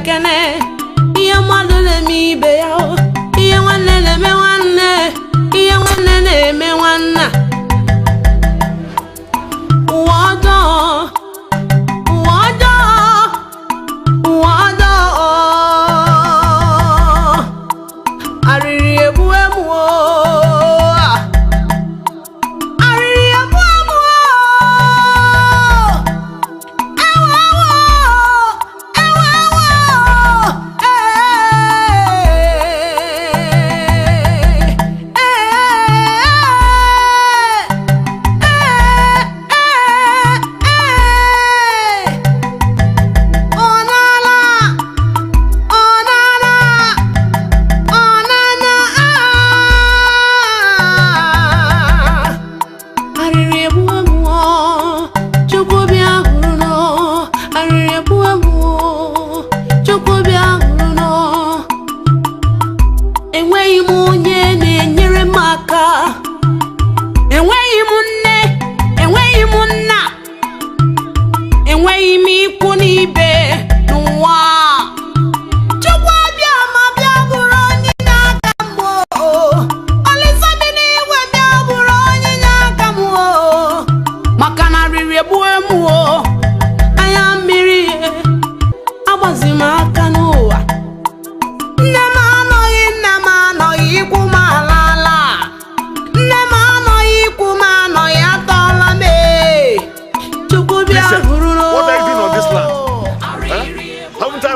mekene. Iya madole mi be yao. Iya wanene me wane. Iya wanene me wana. Wada.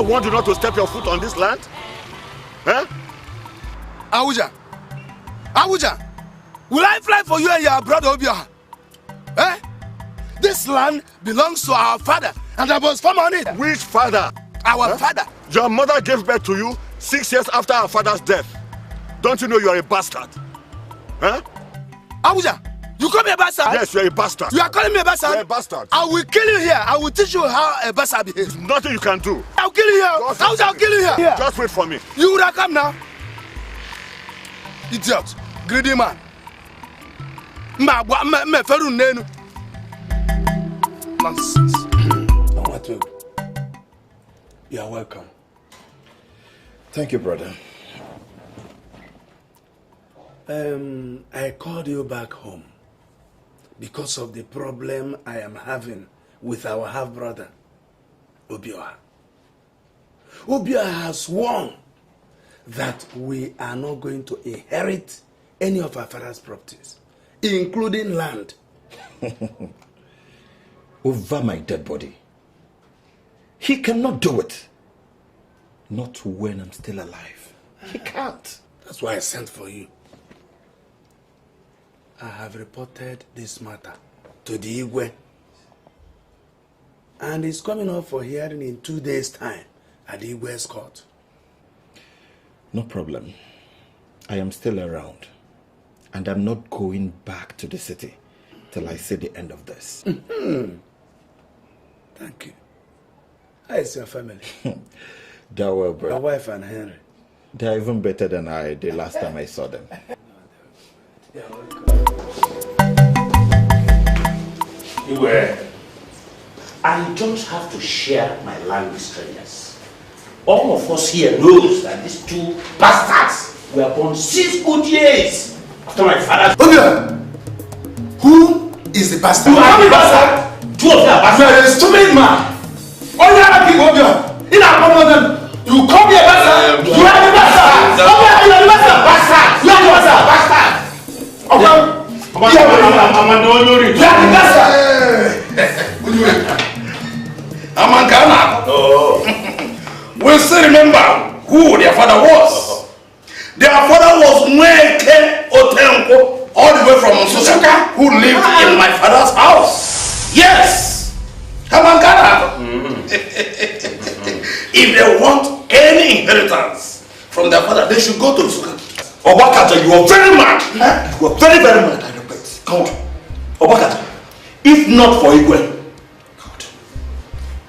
Want you not to step your foot on this land? Huh? Awuja! Awuja! Will I fly for you and your brother Obia? Eh? This land belongs to our father and I was born on it. Which father? Our father. Your mother gave birth to you 6 years after our father's death. Don't you know you are a bastard? Huh? Awuja! You call me a bastard? Yes, you are a bastard. You are calling me a bastard? You are a bastard. I will kill you here. I will teach you how a bastard behaves. Nothing you can do. I'll kill you here. I'll kill you here. Just wait for me. You would have come now. Idiot. Greedy man. Nonsense. You are welcome. Thank you, brother. I called you back home because of the problem I am having with our half-brother, Obioha. Obioha has sworn that we are not going to inherit any of our father's properties, including land. Over my dead body. He cannot do it. Not when I'm still alive. He can't. That's why I sent for you. I have reported this matter to the Igwe. And it's coming up for hearing in 2 days' time at the Igwe's court. No problem. I am still around. And I'm not going back to the city till I see the end of this. Thank you. How is your family? They're well, bro. Your wife and Henry. They're even better than I did last time I saw them. Yeah, I don't have to share my land with strangers. All of us here knows that these two bastards were born 6 good years after my father. Who is the bastard? You are the bastard! 2 of them are bastards. You are a stupid man! All you have to go in our them. You call me a bastard! You are the bastard! You are the bastard! Bastard! You are the bastard! Bastard! Okay. You are the bastard! We still remember who their father was. Their father was Nweke Otenko, all the way from Susaka, who lived in my father's house. Yes! Hamangana. If they want any inheritance from their father, they should go to Susaka. Obakata, you are very mad. You are very, very mad, I repeat. Come on. Obakata, if not for Igwe,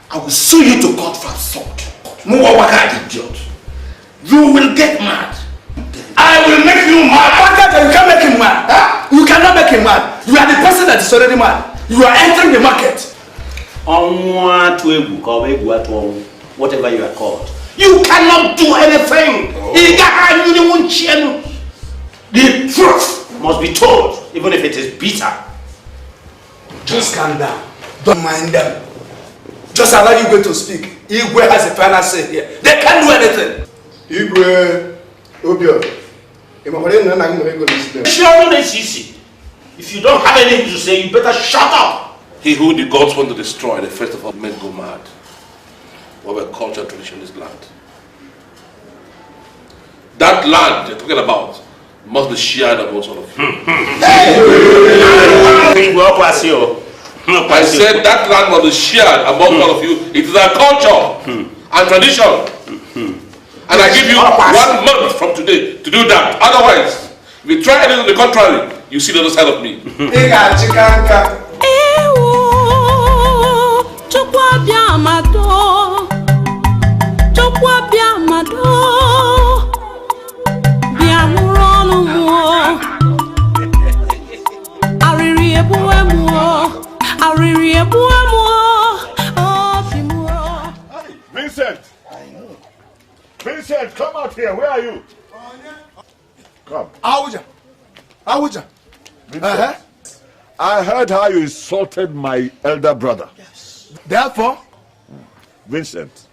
I will sue you to court for assault. Muwawaka, idiot. You will get mad. I will make you mad. Obakata, you can't make him mad. Huh? You cannot make him mad. You are the person that is already mad. You are entering the market. Whatever you are called. You cannot do anything. The truth must be told, even if it is bitter. Just calm down. Don't mind them. Just allow Igwe to speak. Igwe has a final say here. They can't do anything. Igwe, Obio. If you don't have anything to say, you better shut up. He who the gods want to destroy, the first of all men go mad. What were culture and tradition in this land? That land they're talking about must be shared amongst all of you. I said that land must be shared among all of you. It is our culture and tradition. And I give you 1 month from today to do that. Otherwise, if you try anything to the contrary, you see the other side of me. Vincent! Vincent, come out here. Where are you? Come. Awuja. Vincent, I heard how you insulted my elder brother. Yes. Therefore, Vincent,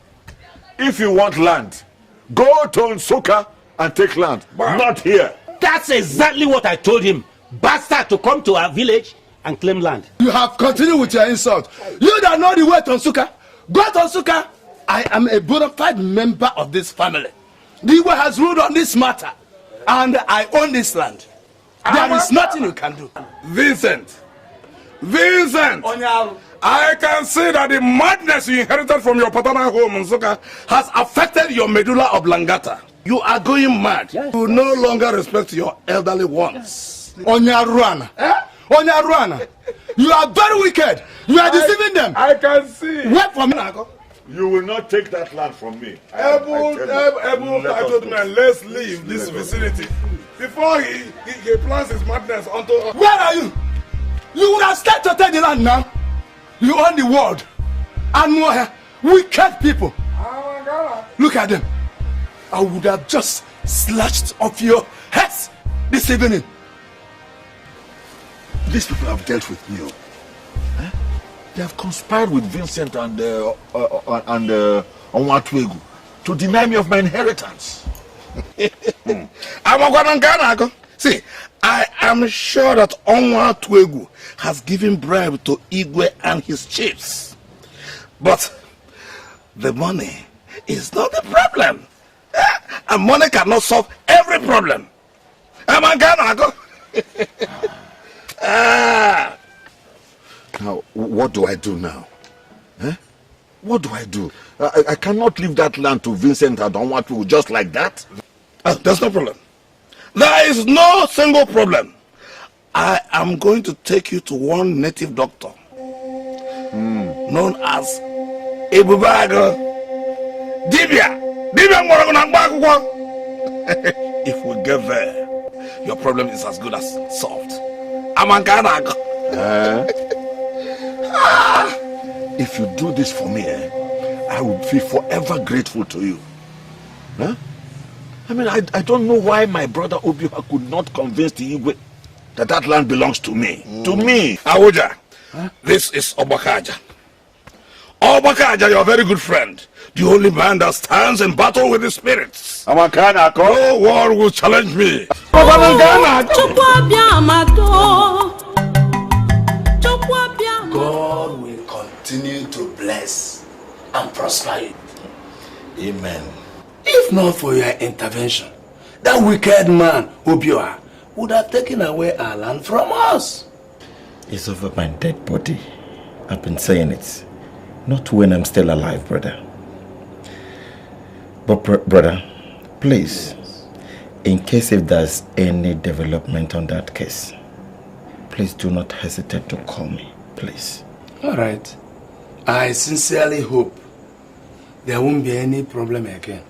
if you want land, go to Nsukka and take land. Not here. That's exactly what I told him. Bastard to come to our village and claim land. you have continued with your insult. You don't know the way to Nsukka. Go to Nsukka. I am a bona fide member of this family. The Igwe has ruled on this matter, and I own this land. There is nothing you can do. Vincent! I can see that the madness you inherited from your paternal home in Nsukka has affected your medulla oblongata. You are going mad. Yes. You no longer respect your elderly ones. Onyaruana. Onyaruana. You are very wicked. You are deceiving them. I can see. Wait for me, Nago. You will not take that land from me. Able titled man, let's leave this vicinity before he plans his madness onto us. Where are you? You would have started to take the land now. You own the world. And more wicked people. Oh my God. Look at them. I would have just slashed off your heads this evening. These people have dealt with me. They have conspired with Vincent and Onwatwegu to deny me of my inheritance. See, I am sure that Onwatwegu has given bribe to Igwe and his chiefs. But the money is not the problem. And money cannot solve every problem. Now, what do I do now? What do I do? I cannot leave that land to Vincent and Onwatwegu just like that. There's no problem. There is no single problem. I am going to take you to one native doctor known as Igboegwu. Dibia. If we get there, your problem is as good as solved. If you do this for me, I will be forever grateful to you. Huh? I mean, I don't know why my brother Obioha could not convince the Igwe that land belongs to me. To me. Awuja, this is Obakaja. Obakaja, your very good friend. The only man that stands in battle with the spirits. No war will challenge me. God will continue to bless and prosper you. Amen. If not for your intervention, that wicked man, Obioha, would have taken away our land from us. It's over my dead body. I've been saying it. Not when I'm still alive, brother. But brother, please, in case if there's any development on that case, please do not hesitate to call me, please. All right. I sincerely hope there won't be any problem again.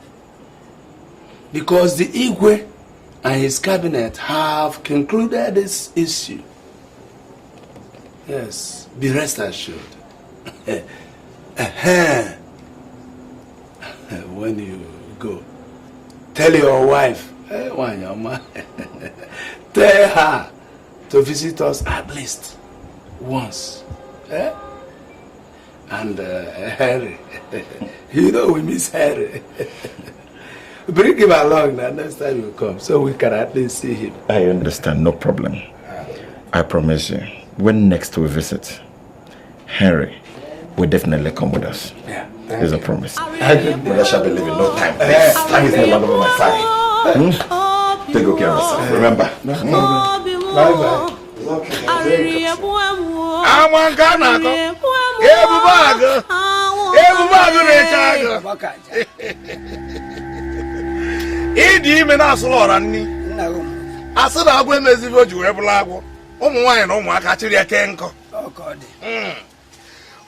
Because the Igwe and his cabinet have concluded this issue. Yes, be rest assured. When when you go, tell your wife, tell her to visit us at least once. Eh? And Harry, you know we miss Harry. Bring him along the next time you come so we can at least see him. I understand, no problem. I promise you, when next we visit, Henry will definitely come with us. Yeah. It's a promise. But I shall be leaving no time. Please. Time is no longer on my side. Take good care of yourself. Remember. No problem. Bye-bye.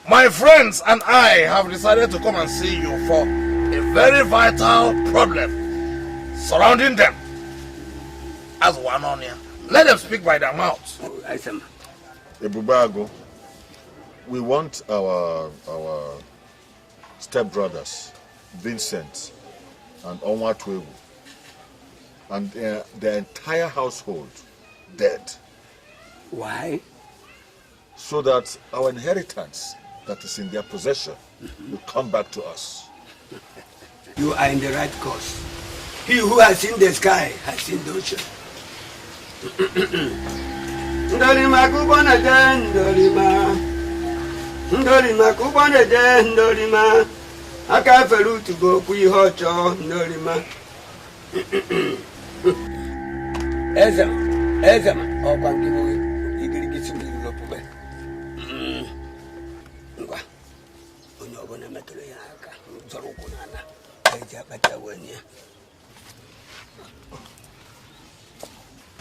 My friends and I have decided to come and see you for a very vital problem surrounding them. As one on here, let them speak by their mouths. Igboegwu, we want our stepbrothers, Vincent and Onwatwegu, and their entire household dead. Why? So that our inheritance that is in their possession will come back to us. You are in the right course. He who has seen the sky has seen the ocean. Ndolima kubona je ndolima. Ndolima kubona je ndolima. Aka feru to go ku hocho ndolima. Ezema okwangibo igirigisi ngilopube. Ngwa. Onye obona metolo ya aka. Zoro kunana. Eja bacha wenye.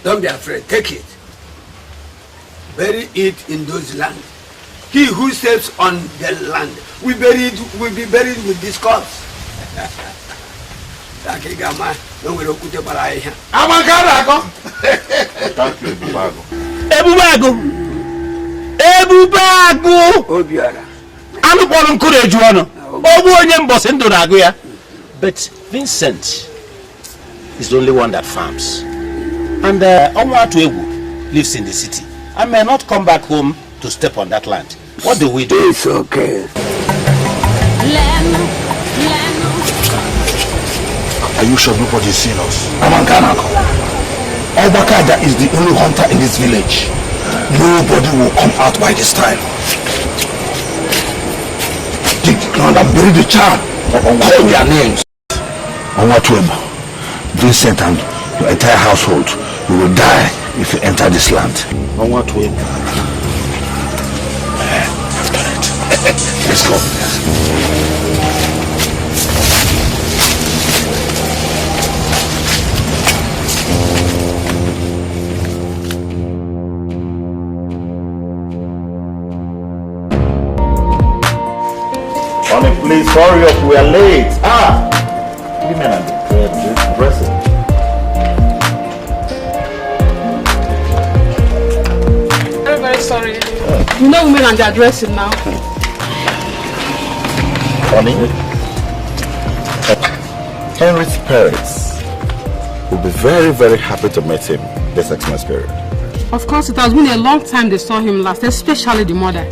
Don't be afraid. Take it. Bury it in those lands. He who steps on the land will be buried with this corpse. Thank you, But Vincent is the only one that farms. And Onwatwegu lives in the city. I may not come back home to step on that land. What do we do? It's okay. Are you sure nobody's seen us? Amankanako. Obakada is the only hunter in this village. Nobody will come out by this time. Dig the ground and bury the child. Call their names. Onwatwegu, Vincent and your entire household, you will die if you enter this land. Onwatwegu. Let's go. Honey, please hurry up, we are late. Women are dressing. I'm very sorry. You know women and they're dressing now. Honey, Henry's parents will be very, very happy to meet him this Xmas period. Of course, it has been a long time they saw him last, especially the mother.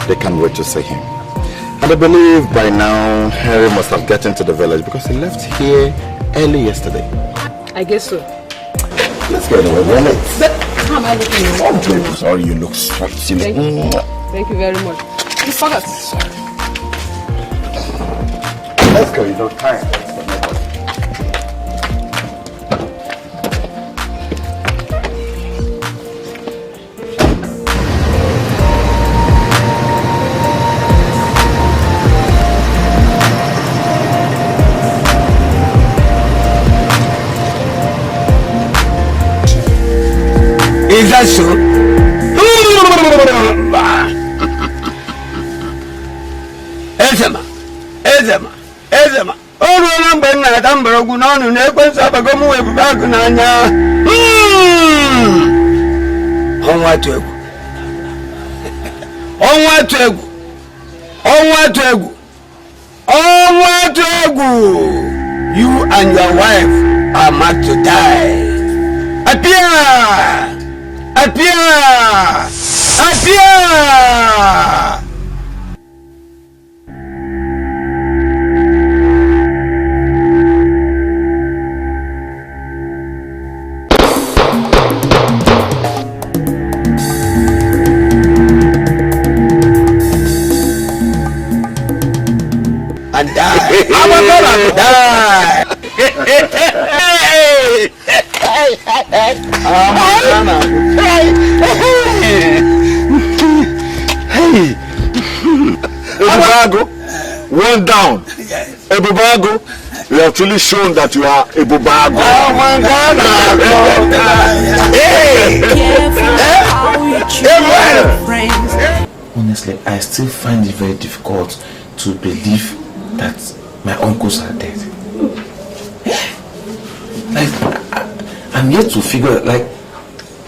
They can't wait to see him. And I believe by now Henry must have gotten to the village because he left here early yesterday. I guess so. Let's get away, we're late. But how am I looking? Oh, baby, sorry, you look so silly. Thank you very much. You forgot. Sorry. Let's go, you know time. Is that so? Ezema. Olu mgbe nna ata mgbọrọgwụ n'ọnụ na-ekwensu abago mụ ebube agụ n'anya. Onwatwegu. You and your wife are mad to die. Appear! Appear! Appear! And die. I'm gonna die. Hey, Igboegwu, one down. Yes. Igboegwu, you have truly shown that you are Igboegwu. Oh my God! Hey! Honestly, I still find it very difficult to believe that my uncles are dead. Like, I'm yet to figure, like,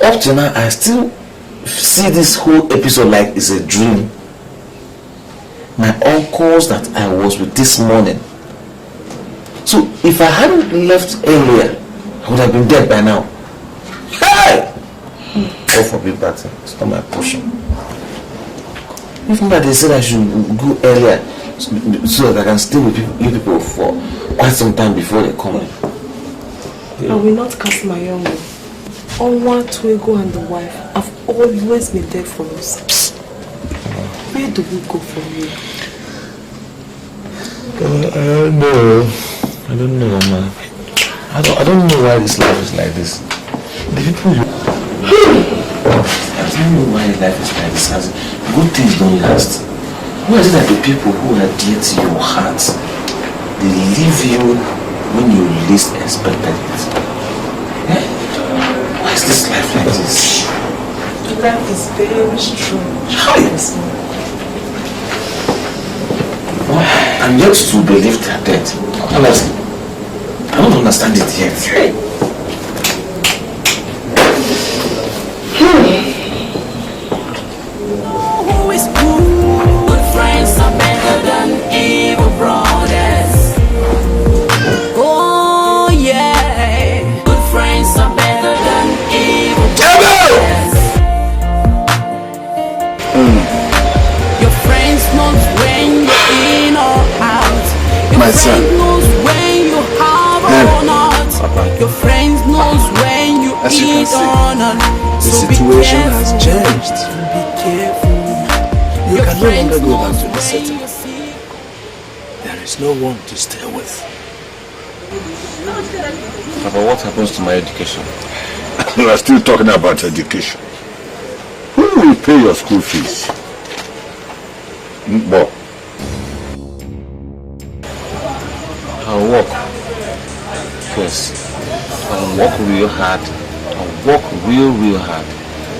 up to now, I still see this whole episode like it's a dream. My uncles that I was with this morning. So, if I hadn't left earlier, I would have been dead by now. Hey! God forbid that. It's not my portion. Even that they said I should go earlier so that I can stay with you people for quite some time before they come in. I will not cast my young one. Onwa, Twego and the wife have always been there for us. Where do we go from here? I don't know, man. I don't know why this life is like this. The people I don't know why life is like this. Good things don't last. Why is it that the people who are dear to your heart, they leave you when you least expected it? Eh? Why is this life like this? Life is very strange. I'm yet to believe they're dead. Honestly, I don't understand it yet. Who is good friends are better than evil brothers. Oh yeah, good friends are better than evil brothers. Your friends knows when you're in or out. Your My friend son. knows when you have or not. Your friends knows when you As you can eat see, or not. The So be situation has careful. changed. Be careful. You Your can no friends longer go back knows to the when city. you see. There is no one to stay with. Papa, what happens to my education? We are still talking about education. Who will pay your school fees? Bob. I'll work. Yes. I'll work real hard. I'll work real hard.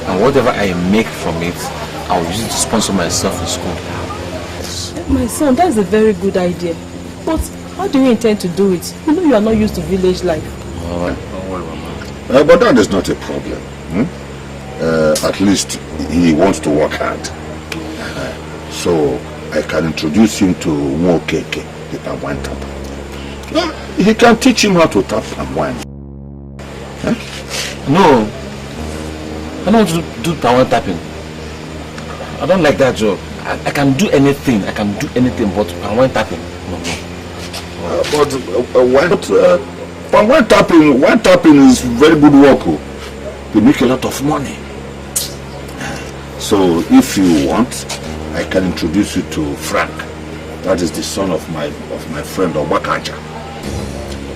And whatever I make from it, I'll use it to sponsor myself in school. My son, that's a very good idea. But how do you intend to do it? You know you are not used to village life. Alright, don't worry, Mama. But that is not a problem. At least he wants to work hard. So I can introduce him to Nwokeke, the palm wine tapper. He can teach him how to tap palm wine. No. I don't want to do power tapping. I don't like that job. I can do anything. I can do anything but power tapping. No. Palm wine tapping is very good work. Oh. They make a lot of money. So if you want, I can introduce you to Frank. That is the son of my friend Obakaja.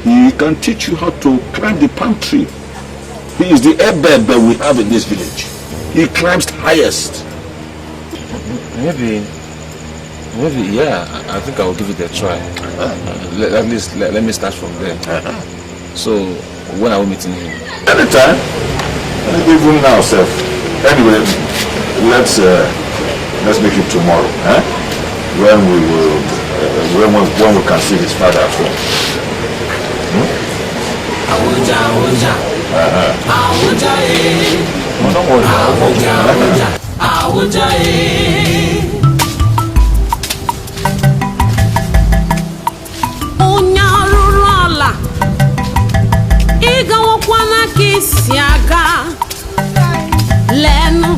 He can teach you how to climb the palm tree. He is the airbed we have in this village. He climbs highest. Maybe, yeah. I think I'll give it a try. At least let me start from there. So, when are we meeting him? Anytime. Even now, sir. Anyway, let's make it tomorrow. When we can see his father at home. Don't worry. Igawokwana kisiaga. Lenu.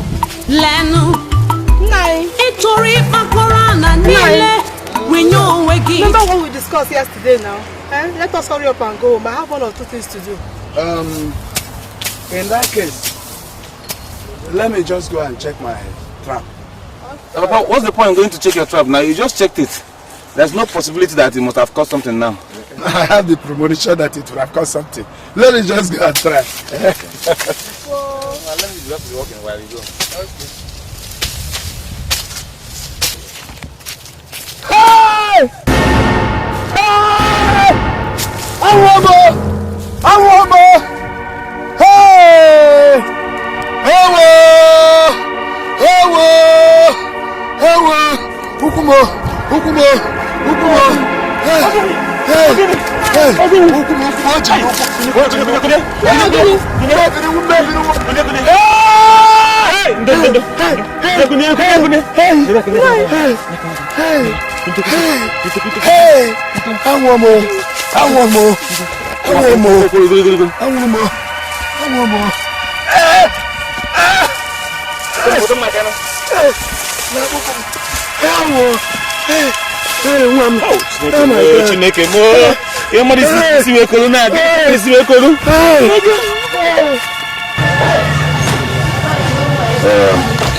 Itori makorana nile. Remember what we discussed yesterday now? Let us hurry up and go home. I have 1 or 2 things to do. In that case, let me just go and check my trap. But what's the point of going to check your trap now? You just checked it. There's no possibility that it must have caused something now. I have the premonition that it would have caused something. Let me just go and try. Well, let me just be walking while you go. Okay. Hey! Hey! Awomo! Hey! Ewo! Hukumo! Hey!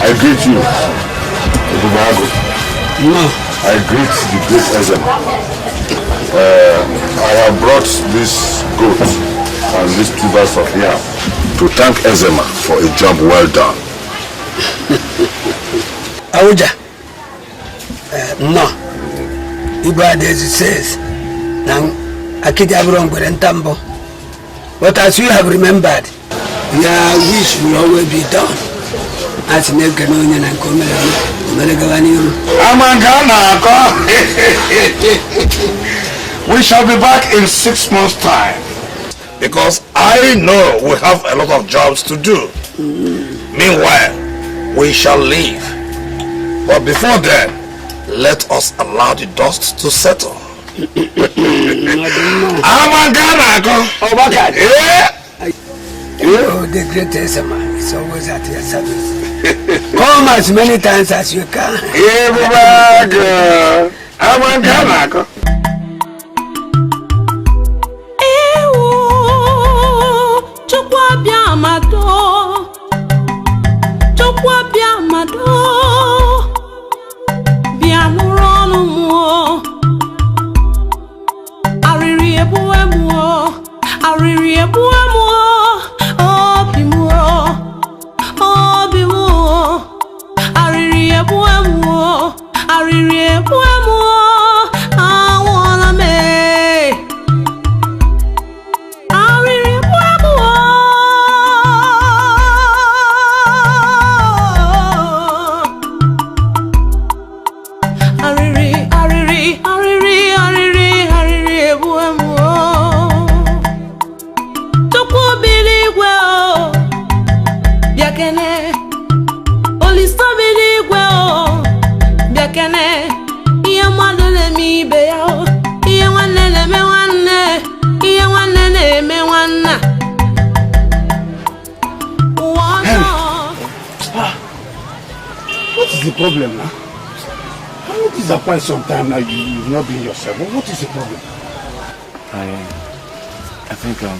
I greet you, Igboegwu. No. I greet the great Ezema. I have brought this goat and these tubers of yam to thank Ezema for a job well done. Auja. No. Igboegwu says, but as you have remembered, your wish will always be done. As Neganonian and We shall be back in 6 months' time. Because I know we have a lot of jobs to do. Meanwhile, we shall leave. But before then, let us allow the dust to settle. Oh, the great Ezema is always at your service. Come as many times as you can. The problem now? How it is apart sometime now you've not been yourself? What is the problem? I think I'm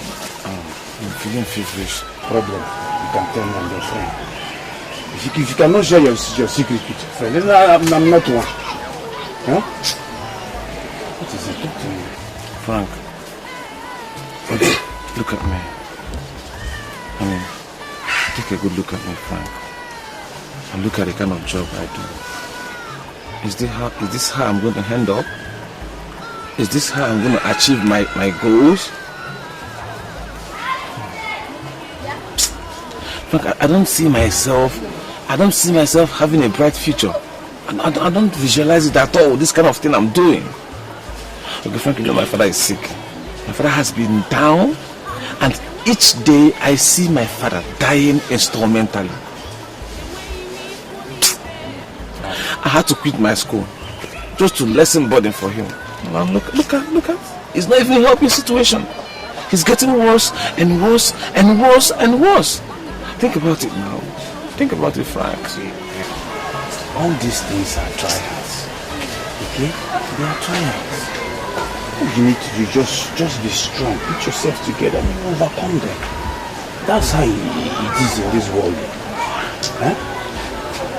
feeling feverish. Problem? You can tell me, I'm your friend. If you cannot share your secret with your friend, then I'm not one. Huh? What is it? Talk to me. Frank, look at me. I mean, take a good look at me, Frank. And look at the kind of job I do. Is this how I'm going to end up? Is this how I'm going to achieve my goals? Frank, I don't see myself having a bright future. I don't visualize it at all, this kind of thing I'm doing. Okay, Frank, you know my father is sick. My father has been down, and each day I see my father dying instrumentally. I had to quit my school just to lessen burden for him. Now look at, it's not even a helping situation. He's getting worse and worse and worse and worse. Think about it now. Think about it, Frank. All these things are trials. Okay? They are trials. What you need to do, just be strong. Put yourself together and overcome them. That's how it is in this world. Huh?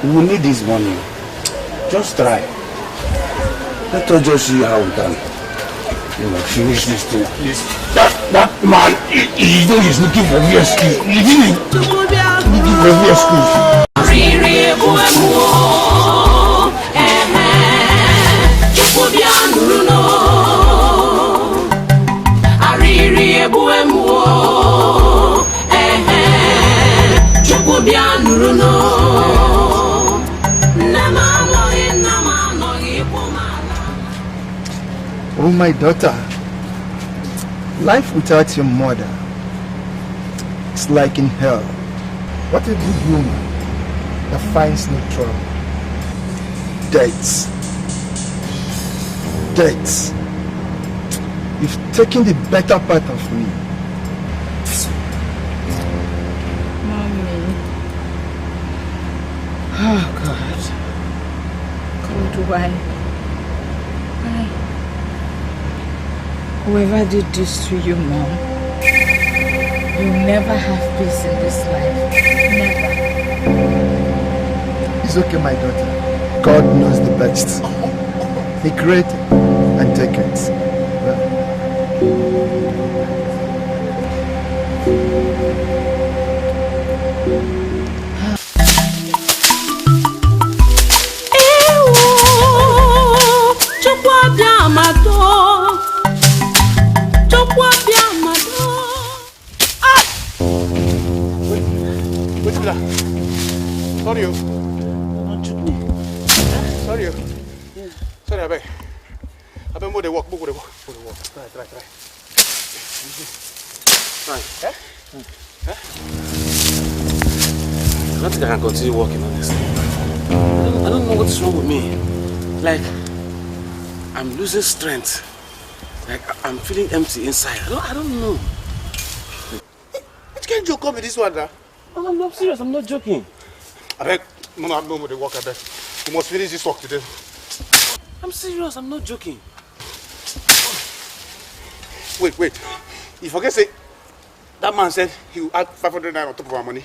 We will need this money. Just try. Let us just see how we can, finish this thing. That man, he's looking for the excuse. He's looking for the excuse. Oh, my daughter, life without your mother is like in hell. What a good woman that finds no trouble. Dates. You've taken the better part of me. Mommy. Oh, God. God, why? Whoever did this to you, Mom, you'll never have peace in this life. Never. It's okay, my daughter. God knows the best. He created and take it. Sorry, sorry. Sorry, I beg. Move the walk. Try. Eh? I don't think I can continue walking on this. I don't know what's wrong with me. Like, I'm losing strength. Like, I'm feeling empty inside. I don't know. Which kind of joke come with this one, now? I'm not serious. I'm not joking. I beg. No, move the walk, I beg. We must finish this work today. I'm serious. I'm not joking. Wait. You forget, say, that man said he will add 500 naira on top of our money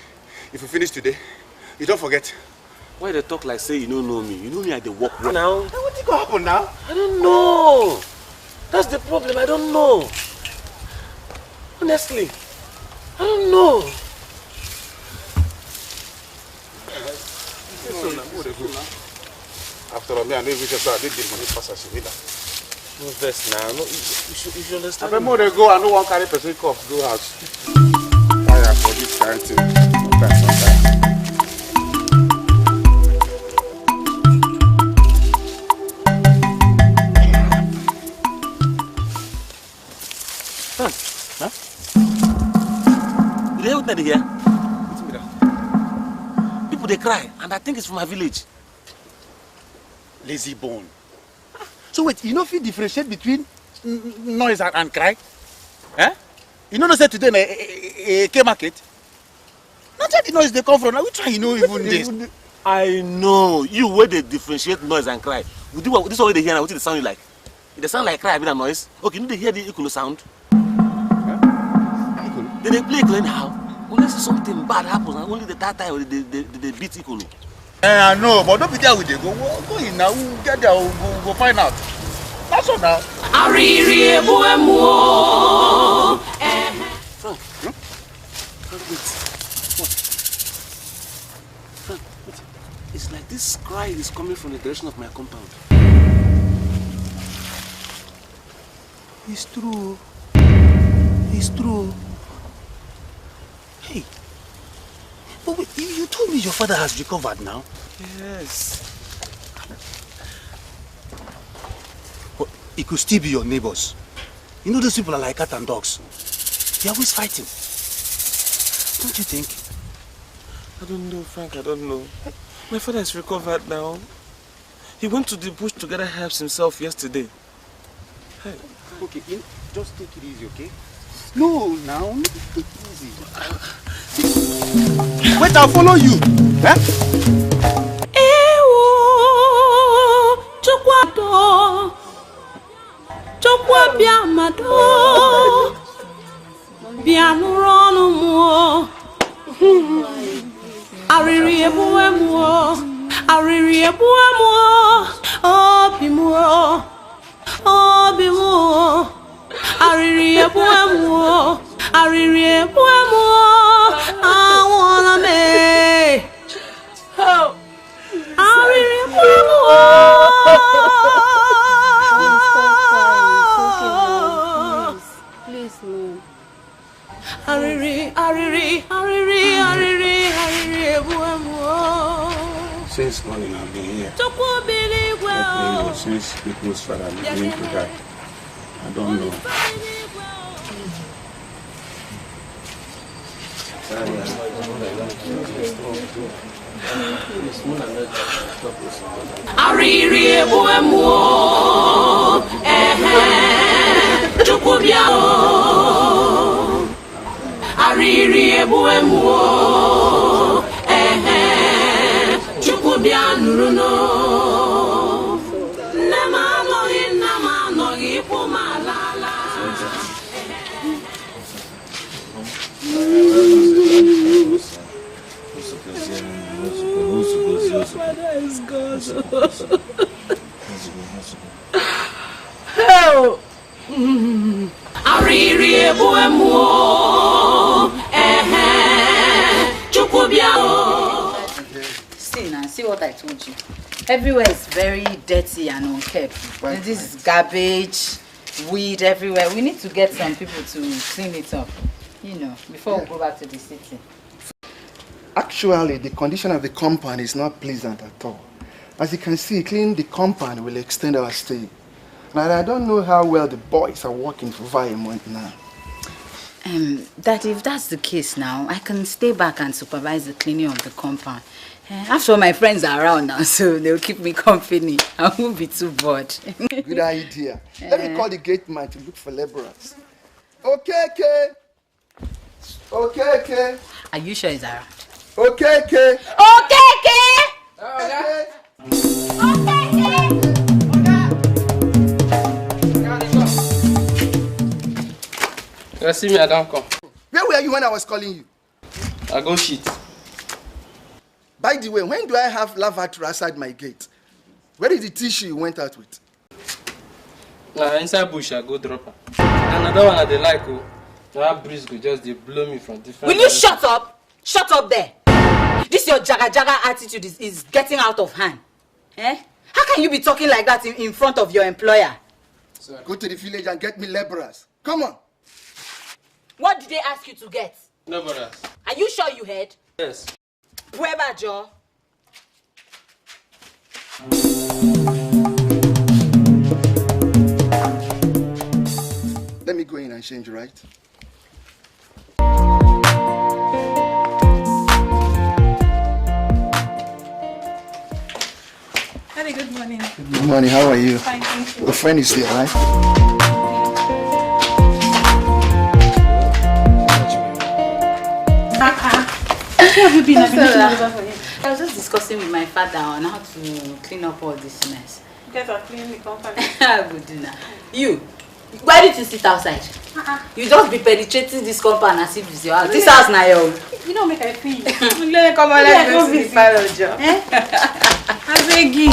if we finish today. You don't forget. Why they talk like say you don't know me? You know me at the work now. What is going to happen now? I don't know. That's the problem. I don't know. Honestly, I don't know. After all, me, I know if we just did the money pass as you No best now. No, you should understand. I more they go, I know one carry person cup go out. Fire for this kind of thing. Sometimes. Huh? You hear what they hear? People they cry, and I think it's from my village. Lazy bone. So wait, you know if you differentiate between noise and cry? Eh? You know say today in a K market? Not that the noise they come from. Now we try, you know, even this. I know. You where they differentiate noise and cry. This is what they hear now. What does it sound like? They sound like cry, a bit of noise. Okay, you know they hear the equal sound. Then they play equal how? Unless something bad happens, and only that time they beat equal. I know, but don't be there with them. Go in now. We'll get there. We'll go find out. That's all now. Frank, wait. What? Frank, wait. It's like this cry is coming from the direction of my compound. It's true. It's true. Hey. But wait, you told me your father has recovered now? Yes. But it could still be your neighbors. You know those people are like cat and dogs. They're always fighting. Don't you think? I don't know, Frank, I don't know. My father is recovered now. He went to the bush to gather herbs himself yesterday. Hey. Okay, just take it easy, okay? Slow now. Take it easy. Wait, I'll follow you. Eh? Chokwa biamado bianuronu mo ariri ebuemo obimu ariri ebuemo awona me ariri ebuemo. Since morning I've been here. Hopefully, since people's father beginning to die. I don't know. See what I told you. Everywhere is very dirty and unkept. This is garbage, weed everywhere. We need to get some people to clean it up, you know, before we go back to the city. Actually, the condition of the compound is not pleasant at all. As you can see, cleaning the compound will extend our stay. And I don't know how well the boys are working for Viamont now. Daddy, if that's the case now, I can stay back and supervise the cleaning of the compound. After all, my friends are around now, so they'll keep me company. I won't be too bored. Good idea. Let me call the gate man to look for laborers. Okay. Are you sure he's around? Okay. You see me, I don't come. Where were you when I was calling you? I go shit. By the way, when do I have lavatory outside my gate? Where is the tissue you went out with? Nah, inside bush, I go drop her. Another one I dey like, oh. That breeze go just dey blow me from different. Will you shut up? Shut up there. This your jaga attitude is getting out of hand. Eh? How can you be talking like that in front of your employer? So go to the village and get me laborers. Come on. What did they ask you to get? Laborers. Are you sure you heard? Yes. Joe. Let me go in and change, right? Daddy, good morning. Good morning, how are you? Fine, thank you. Your friend is there, right? Where have you been? I've been looking over for you. I was just discussing with my father on how to clean up all this mess. You guys are cleaning the company. I would do that. You, why did you sit outside? You just be penetrating this compound as if it's your house. This house now your own. You don't make I feel. Come on, let's go see the parlor, Joe. I beg you.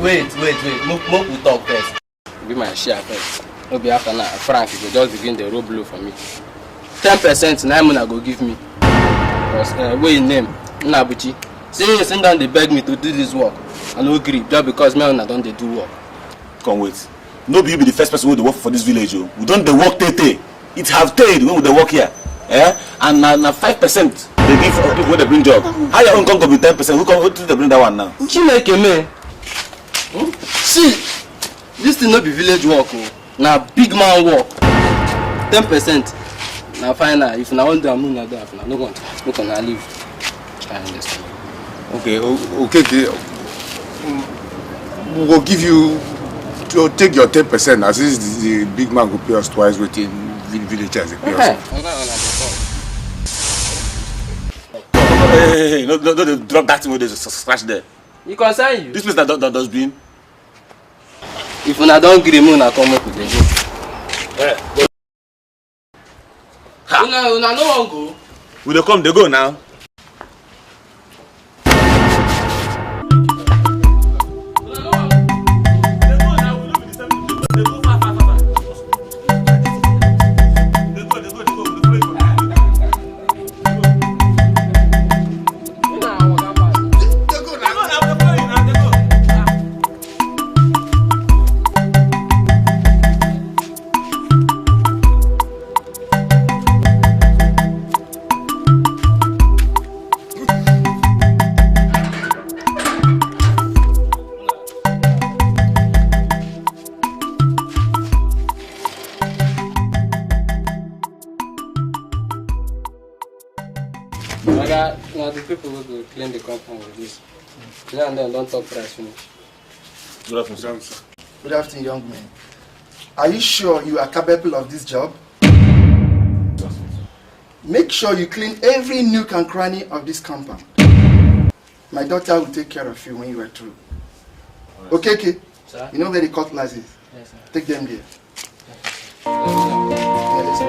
Wait. More we talk first. Be my share first. No be after now. Frank, you go just begin the roll blow for me. 10% na I go give me. Because where you name Nabuchi. See you send down they beg me to do this work. I no agree just because me and don't they do work. Come wait. No be you be the first person who dey work for this village. Oh. We don't dey work tete. It have paid when we dey work here. And na 5% they give people when they bring job. How your own come be 10%? Who they bring that one now? Chineke me. See, this thing not be village work. Now big man work. 10%. Now final. If I want to, I'm not do. If I no want, no can leave. I understand. Okay. We'll give you. To take your 10%. As is the big man who pay us twice within village as a pay us. Hey, no, drop that thing with the scratch there. You concern you? This place that does been. If una don't agree, una come up with the go. Una no one go. Will they come? They go now. Now the people will go clean the compound with this. Now and then don't talk price finish. Good afternoon, sir. Good afternoon, young man. Are you sure you are capable of this job? Make sure you clean every nook and cranny of this compound. My daughter will take care of you when you are through. Right. Okay? Sir? You know where the cutlass is? Yes, sir. Take them there. Yeah, let's go.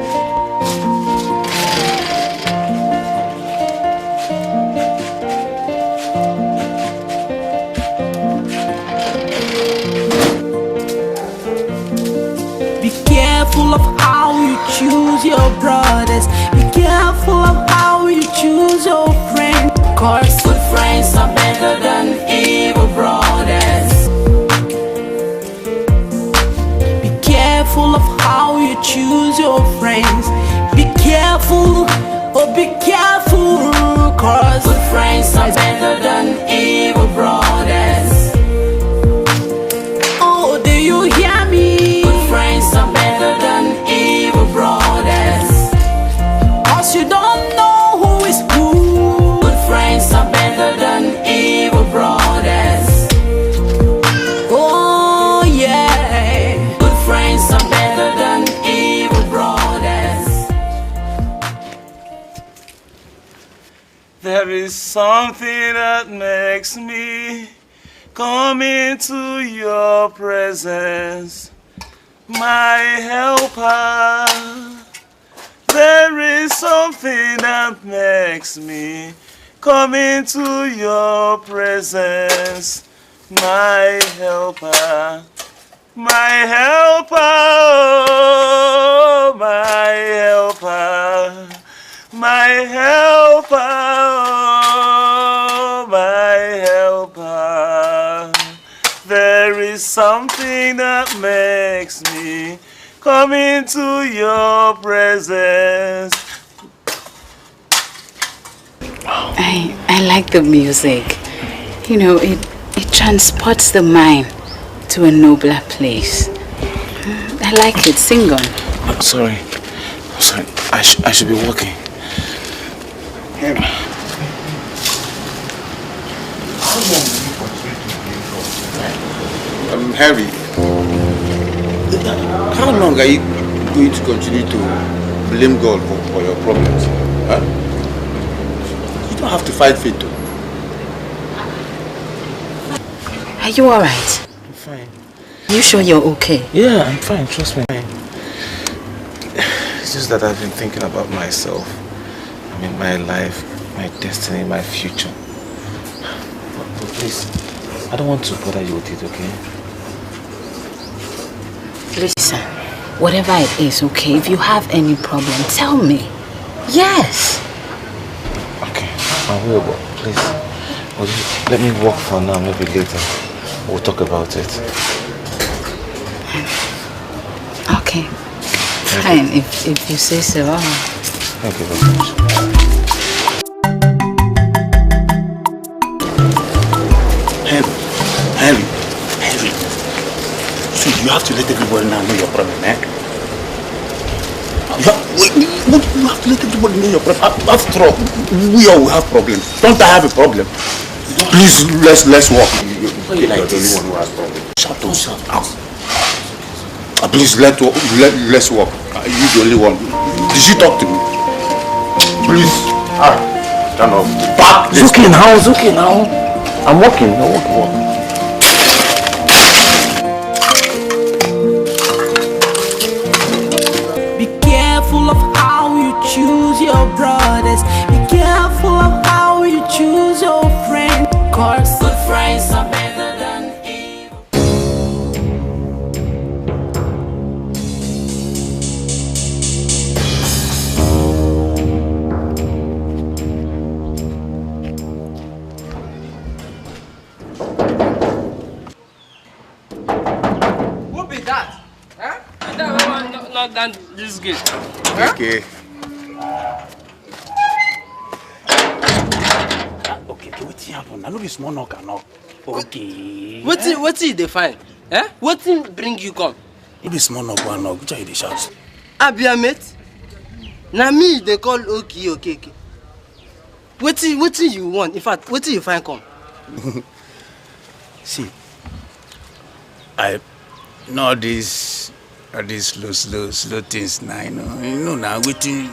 Careful of how you choose your brothers. Be careful of how you choose your friends. Cause good friends are better than evil brothers. Be careful of how you choose your friends. Be careful, oh be careful. Cause good friends are better than evil brothers. Oh, do you hear me? Good friends are better than evil brothers. Cause you don't know who is who. Good friends are better than evil brothers. Oh yeah. Good friends are better than evil brothers. There is something that makes me come into your presence, my helper. There is something that makes me come into your presence, my helper. My helper, oh, my helper. My helper, oh, my helper. There is something that makes me come into your presence. I like the music. You know, it transports the mind to a nobler place. I like it. Sing on. I'm sorry. I should be walking. Harry. How long will you continue to blame God? Harry, how long are you going to continue to blame God for your problems? Huh? You don't have to fight fate too. Are you alright? I'm fine. You sure you're okay? Yeah, I'm fine. Trust me. It's just that I've been thinking about myself. I mean, my life, my destiny, my future. But please, I don't want to bother you with it, okay? Listen, whatever it is, okay? If you have any problem, tell me. Yes. Okay, I will, but please, will you let me walk for now, maybe later. We'll talk about it. Okay. Fine, if you say so. Thank you very much. Henry. See, you have to let everybody now know your problem, eh? You have to let everybody know your problem. After all, we all have problems. Don't I have a problem? Please, let's walk. You're the only one who has problems. Shout out. Please, let's walk. You're the only one. Did she talk to me? Please. Stand off. Back. It's okay now. I'm walking. Walk. Be careful of how you choose your brothers. Be careful of how you choose your friends. Cause good friends are better than evil. Who be that? Huh? Knock down this gate. Okay. Okay, wetin happen? I no be small knock. Okay. Wetin you find? Eh? Wetin bring you come? No be small knock, one knock. Which are you dey shout? Abia mate. Na me they call okay. Wetin you want? In fact, wetin you find come? See, I know these slow things now. You know now wetin.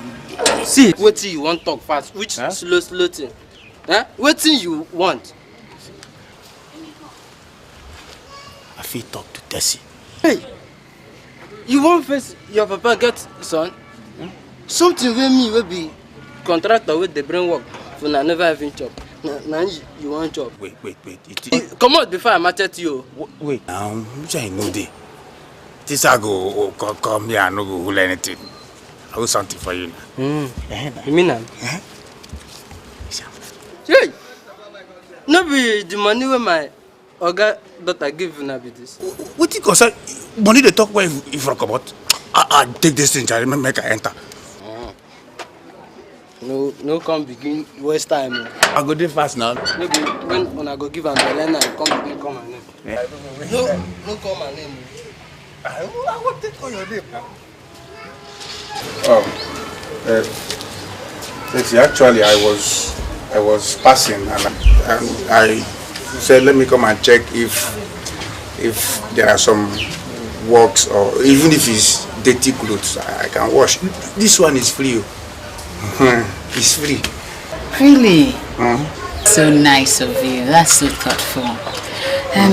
See, wetin you want talk fast? Which slow thing? Eh? Wetin you want? I fit talk to Tessie. Hey, you want first your papa get son? Something wey me wey be contractor wey dey bring work for na never even chop. Na you want chop. Wait. Come out before I machete you. Wait. Which I know dey. This I go come here. I no go hold anything. I will something for you. You mean am? Hey, no be the money wey my oga daughter give you na be this. What you concern? Money they talk where if you come out. I take this thing, I make I enter. No come begin waste time. I go dey fast now. Maybe when una go give am belle now, come begin call my name. No call my name. I want to call your name now. Actually, I was passing and I said, let me come and check if there are some works or even if it's dirty clothes I can wash. This one is free. It's free. Really? So nice of you. That's so thoughtful.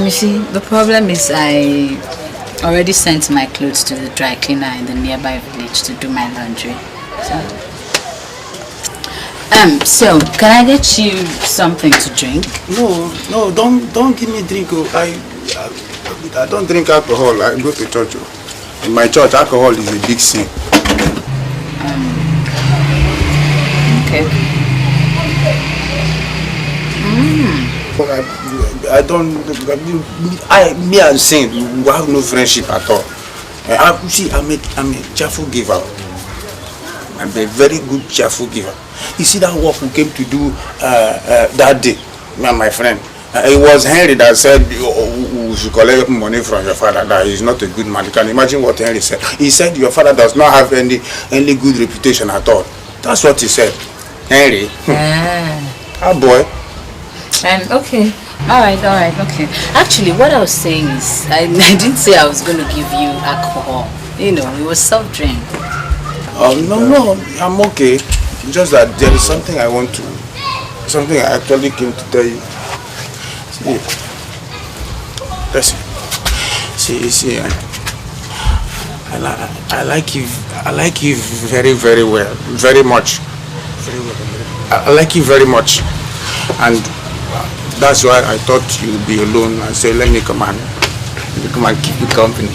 You see, the problem is I already sent my clothes to the dry cleaner in the nearby village to do my laundry. So can I get you something to drink? No, don't give me drink. I don't drink alcohol. I go to church. In my church, alcohol is a big sin. Okay. I don't. Me and Saint, we have no friendship at all. See, I'm a cheerful giver. I'm a very good cheerful giver. You see that work we came to do that day, me and my friend. It was Henry that said we should collect money from your father. That he's not a good man. You can imagine what Henry said. He said your father does not have any good reputation at all. That's what he said. Henry. Boy. Okay. Alright, okay. Actually, what I was saying is, I didn't say I was going to give you alcohol. You know, it was soft drink. No, I'm okay. Just that there is something I want to, something I actually came to tell you. See, I like you very, very well, very much. I like you very much, and that's why I thought you'd be alone. I said, let me come and keep you company.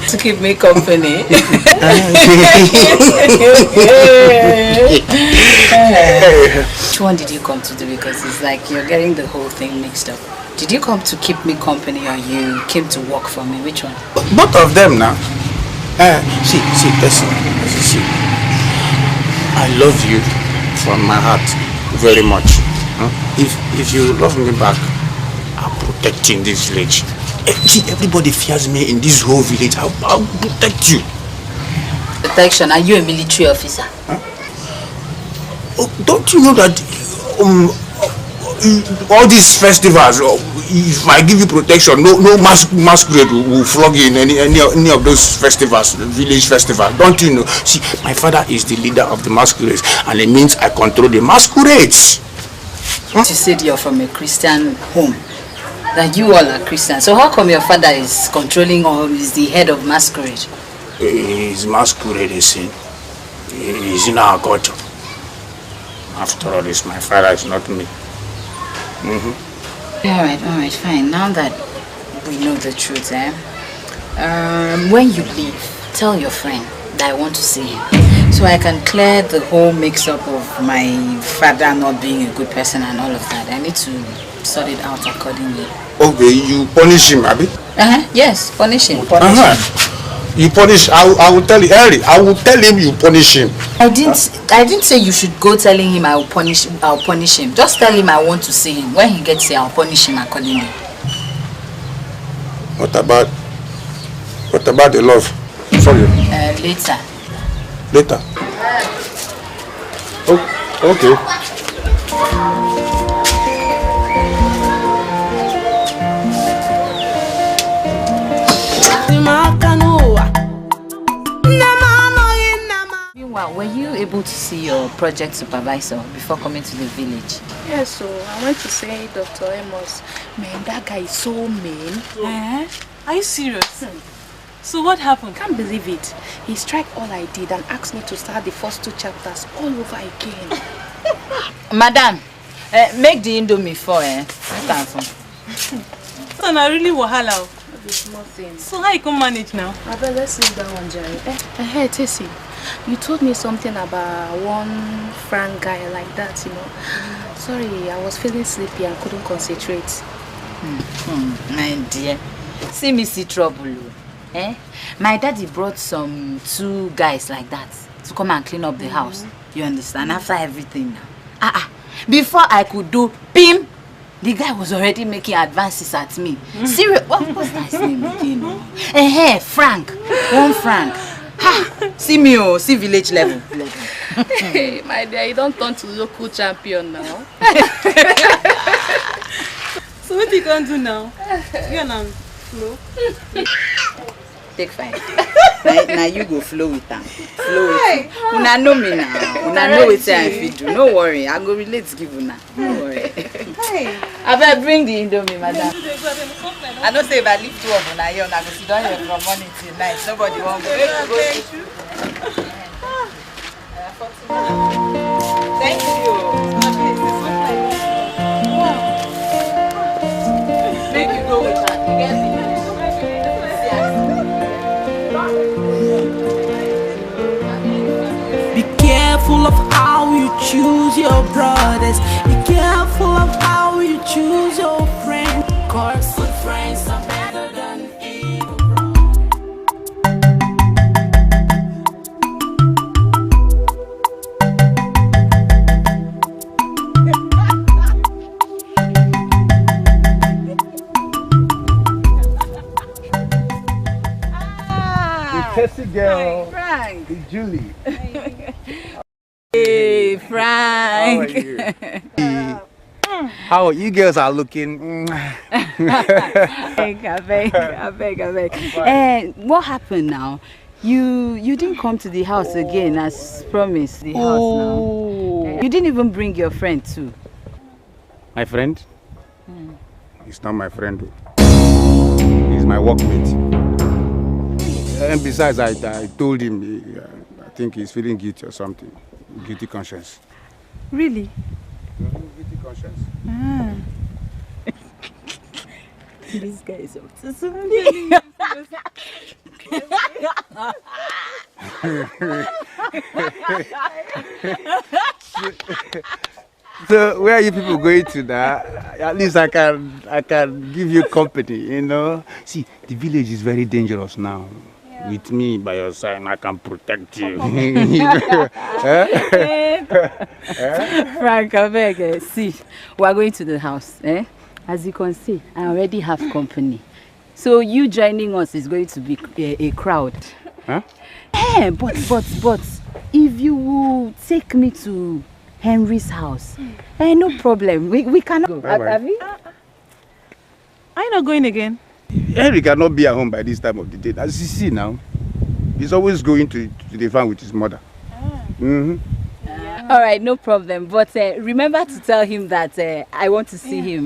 To keep me company. Which one did you come to do? Because it's like you're getting the whole thing mixed up. Did you come to keep me company or you came to work for me? Which one? Both of them now. See, listen. I love you from my heart very much. If you love me back, I'll protect you in this village. See, everybody fears me in this whole village. I'll protect you. Protection? Are you a military officer? Huh? Oh, don't you know that all these festivals, if I give you protection, no masquerade will flog you in any of those festivals, village festivals. Don't you know? See, my father is the leader of the masquerades, and it means I control the masquerades. You said you're from a Christian home, that you all are Christians. So how come your father is controlling or is the head of masquerade? His masquerade is sin. He's in our culture. After all this, my father is not me. Alright, fine. Now that we know the truth, when you leave, tell your friend that I want to see him, so I can clear the whole mix-up of my father not being a good person and all of that. I need to sort it out accordingly. Okay, you punish him, Abi? Yes, punish him. You punish. I will tell you, Harry. I will tell him you punish him. I didn't say you should go telling him I'll punish him. Just tell him I want to see him. When he gets here, I'll punish him accordingly. What about the love? Sorry. Later. Later. Oh, okay. Meanwhile, were you able to see your project supervisor before coming to the village? Yes, so I went to say Dr. Amos. Man, that guy is so mean. Are you serious? So what happened? Can't believe it. He struck all I did and asked me to start the first 2 chapters all over again. Madam, make the indomie for So now really wahala. Small thing. So how you can manage now? I better let's leave that one, Jerry. Hey, Tessie, you told me something about one frank guy like that, you know. Sorry, I was feeling sleepy and couldn't concentrate. My dear, see me see trouble. My daddy brought some 2 guys like that to come and clean up the house. You understand? After everything now. Before I could do PIM, the guy was already making advances at me. Serious? What was that name again? Frank. One Frank. See me, see village level. Hey, my dear, you don't turn to local champion now. So what you gonna do now? You gonna flow? Take 5. Now you go flow with them. Flow with him. Una know me now. Una know what I feel do. No worry, I go relate to give una. Don't worry. I better bring the indomie, madam. I don't say if I leave 2 of una here, I go sit down here from morning till night. Nobody won't go. Thank you. Make you go with her. You get me? Be careful of how you choose your brothers. Be careful of how you choose your friends. Cause good friends are better than evil The Tessie girl. Frank. The Julie. Hey, Frank. How are you girls are looking? I beg. What happened now? You didn't come to the house again as promised. The house now. You didn't even bring your friend too. My friend? He's not my friend. He's my workmate. And besides, I told him, I think he's feeling guilty or something. Guilty conscience. Really? Guilty conscience. This guy is up to something. So where are you people going to now? At least I can give you company, you know. See, the village is very dangerous now. Yeah. With me by your side, I can protect you. Frank, I beg. See, we are going to the house. As you can see, I already have company. So you joining us is going to be a crowd. Huh? Yeah, but if you will take me to Henry's house, no problem. We can go. Have you? Are you not going again? Henry cannot be at home by this time of the day. As you see now, he's always going to the farm with his mother. All right, no problem. But remember to tell him that I want to see him.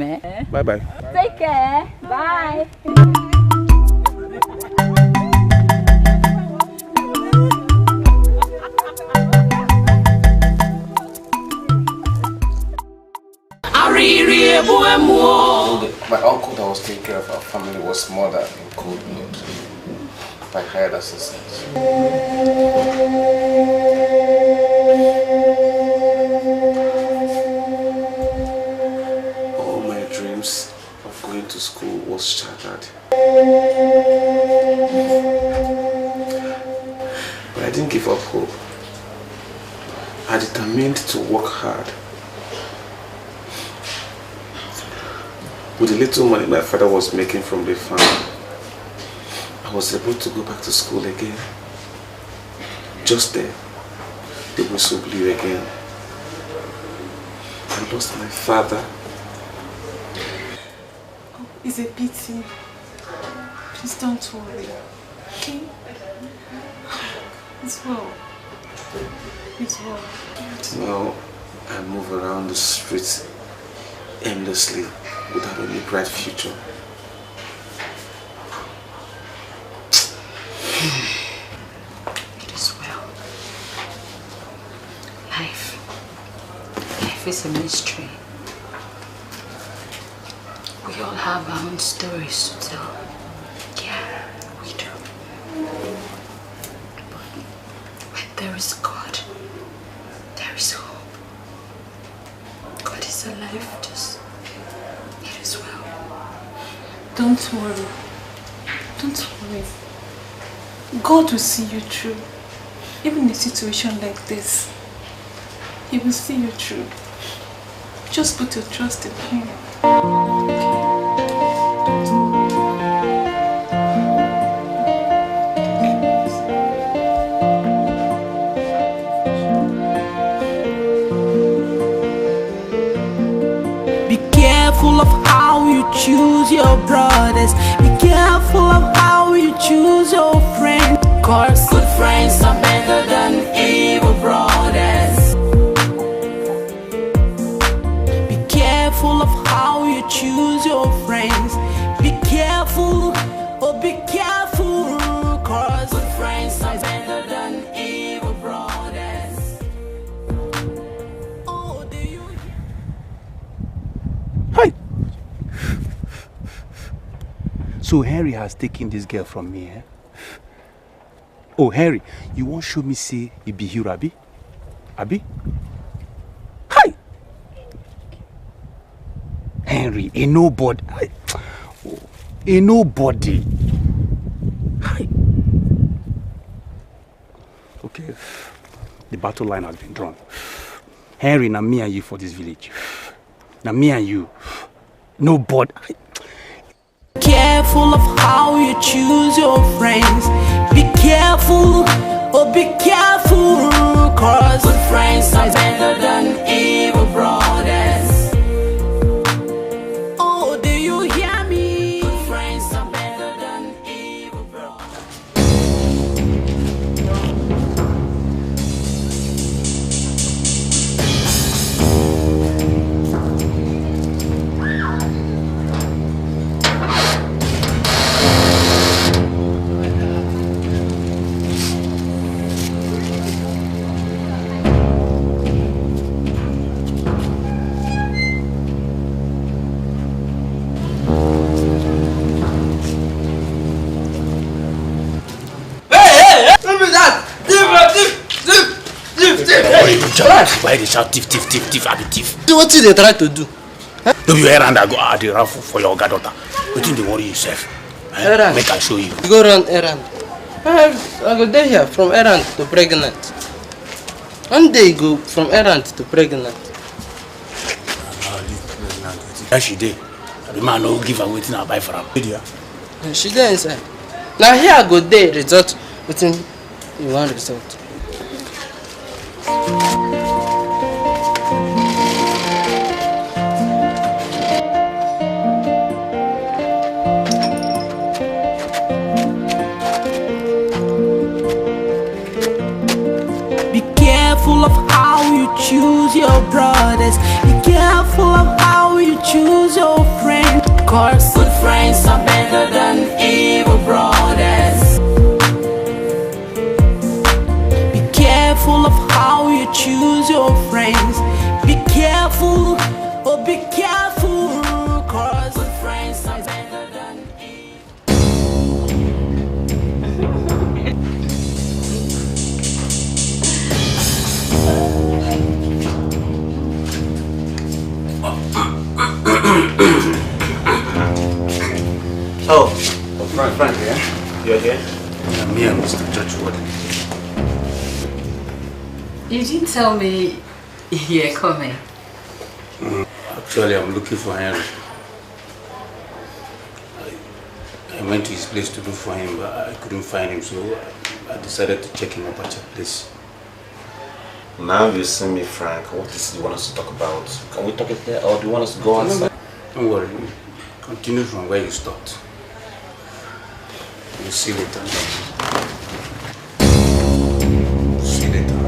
Bye-bye. Take care. Bye. My uncle that was taking care of our family was murdered in cold blood by hired assassins. All my dreams of going to school was shattered. But I didn't give up hope. I determined to work hard. With the little money my father was making from the farm, I was able to go back to school again. Just then, the whistle blew again. I lost my father. Oh, it's a pity. Please don't worry. Okay? It's well. It's well. Now, I move around the streets aimlessly without any bright future. It is well. Life is a mystery. We all have our own stories to tell. Yeah, we do. But when there is God, there is hope. God is alive, just it is well. Don't worry. Don't worry. God will see you through. Even in a situation like this, He will see you through. Just put your trust in Him. Be careful of how you choose your brothers. Be careful of how you choose your friends. Cause good friends are better than evil brothers. Be careful of how you choose your friends. Be careful, oh be careful. Cause good friends are better than evil brothers. Oh, do you? Hi. So Henry has taken this girl from me, eh? Oh, Henry, you won't show me say you be hero, Abi? Abi? Hi! Henry, a nobody. A nobody. Hi! Okay, the battle line has been drawn. Henry, now me and you for this village. Now me and you. Nobody. Careful of how you choose your friends. Be careful, oh be careful. Cause good friends are better than evil brothers. Oh, do you hear me? Good friends are better than evil brothers. Why they shout thief, thief, thief, thief, I be thief? What did they try to do? No, you errand I go at the raffle for your daughter. What did they worry yourself? Errand. Make I show you. You go run errand. I go there here from errand to pregnant. One day you go from errand to pregnant. That she did. The man will give her waiting I buy for her. She there inside. Now here I go there result within you want result. Be careful of how you choose your brothers. Be careful of how you choose your friends. Cause good friends are better than evil brothers. Be careful of how you choose your friends. Be careful, oh be careful. Cause good friends are better than Oh, Frank, yeah? You're here? Me and Mr. Judge Warden. You didn't tell me you're coming. Actually, I'm looking for Henry. I went to his place to look for him, but I couldn't find him, so I decided to check him up at your place. Now you see me, Frank. What is it you want us to talk about? Can we talk it here, or do you want us to go on? Don't worry. Continue from where you stopped. We'll see later. See later.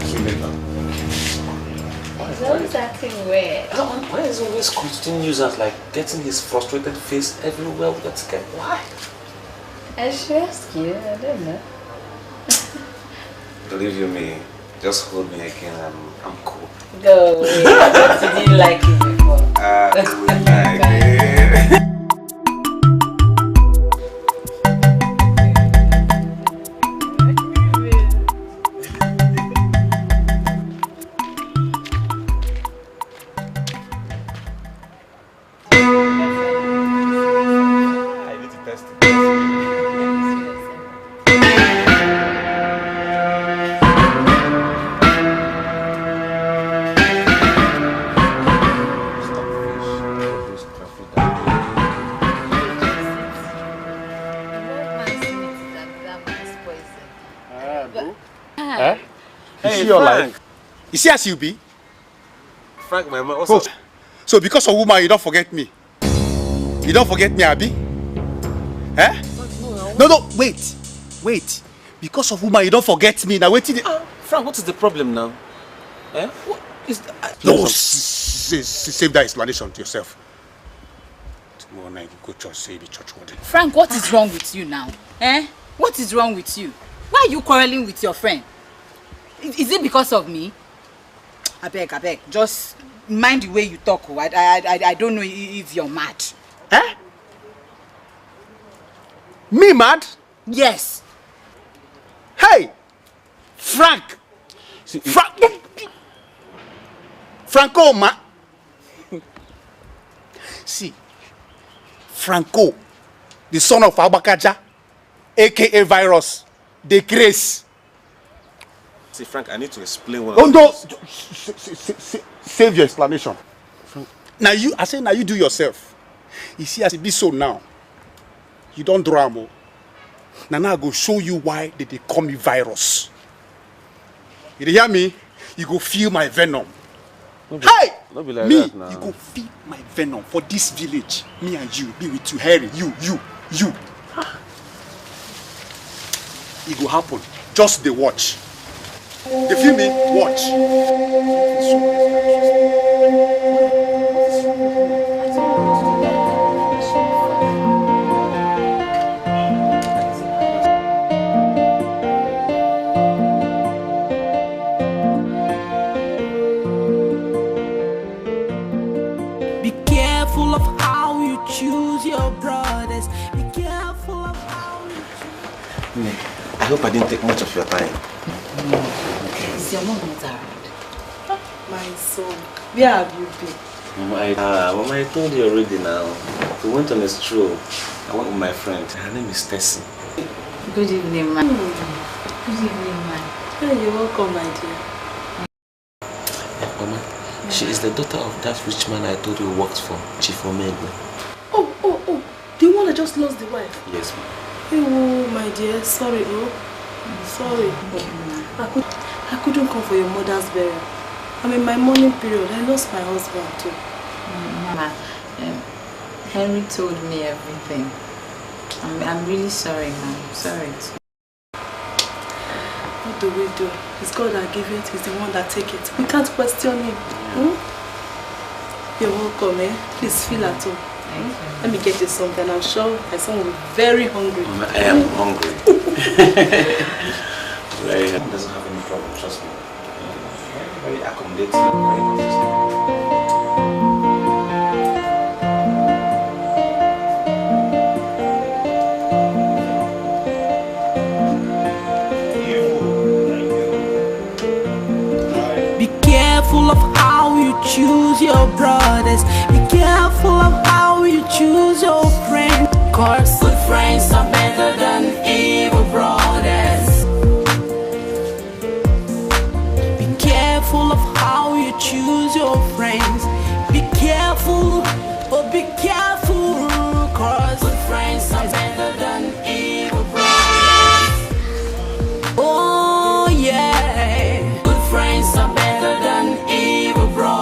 See later. He's always acting weird. Why is he always continuous as like getting his frustrated face everywhere with that guy? Why? I should ask you. I don't know. Believe you me, just hold me again. I'm cool. Go away. What did you like it before? You see as you be? Frank, my man, what's up? So because of woman, you don't forget me? You don't forget me, Abi? Eh? No, wait. Because of woman, you don't forget me. Now wait till Frank, what is the problem now? Eh? What is that? No, save that explanation to yourself. Tomorrow night, you go church, say the church warden. Frank, what is wrong with you now? Eh? What is wrong with you? Why are you quarreling with your friend? Is it because of me? I beg, just mind the way you talk. I don't know if you're mad. Eh? Me mad? Yes. Hey! Frank! Franco, ma. See, Franco, the son of Abakaja, aka Virus, the Grace. See, Frank, I need to explain what. Oh no! Save your explanation. Frank. Now you do yourself. You see, as it be so now, you don't drama. Now I go show you why they call me Virus. You hear me? You go feel my venom. Hey! Don't be like me, that now. you go feel my venom for this village. Me and you, be with you, Harry, you. It go happen. Just the watch. You feel me? Watch. Be careful of how you choose your brothers. Be careful of how you choose. I hope I didn't take much of your time. Is your mom not around? My son, where have you been? Mama, I told you already now. We went on a stroll. I went with my friend. Her name is Tessie. Good evening, man. Good evening, man. Hey, you're welcome, my dear. She is the daughter of that rich man I told you worked for, Chief Omegwu. Oh, the one that just lost the wife? Yes, ma'am. Oh, my dear, sorry, sorry. I couldn't come for your mother's burial. I'm in my mourning period. I lost my husband too. Mama, Henry told me everything. I'm really sorry, ma'am. Sorry. What do we do? It's God that gave it. He's the one that takes it. We can't question him. You're welcome, Please feel at home. Let me get you something. I'm sure my son will be very hungry. I am hungry. Very happy. Doesn't have any problem, trust me. Very accommodating, very consistent. Be careful of how you choose your brothers. Be careful of how you choose your friends. Cause good friends are better than evil brothers. Be careful of how you choose your friends. Be careful, oh be careful. Cause good friends are better than evil brothers. Oh yeah, good friends are better than evil brothers.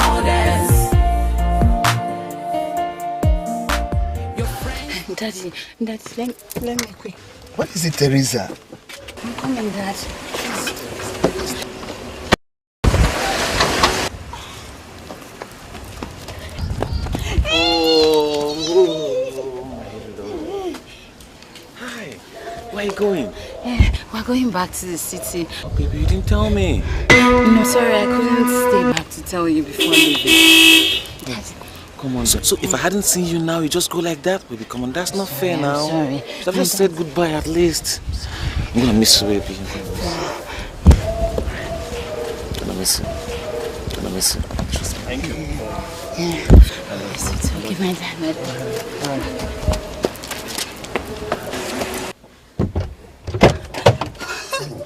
Daddy, let me quick. What is it, Teresa? I'm coming, Dad. Hi, where are you going? We're going back to the city. Oh, baby, you didn't tell me. No, sorry, I couldn't stay back to tell you before leaving. Daddy. Come on, so if I hadn't seen you now, you just go like that, baby. Come on, that's not fair I'm now. sorry. I've just said goodbye at least. I'm gonna miss you, baby. I'm gonna miss you. I'm gonna miss you. Trust me. Thank you. Yeah. It's okay, my dad.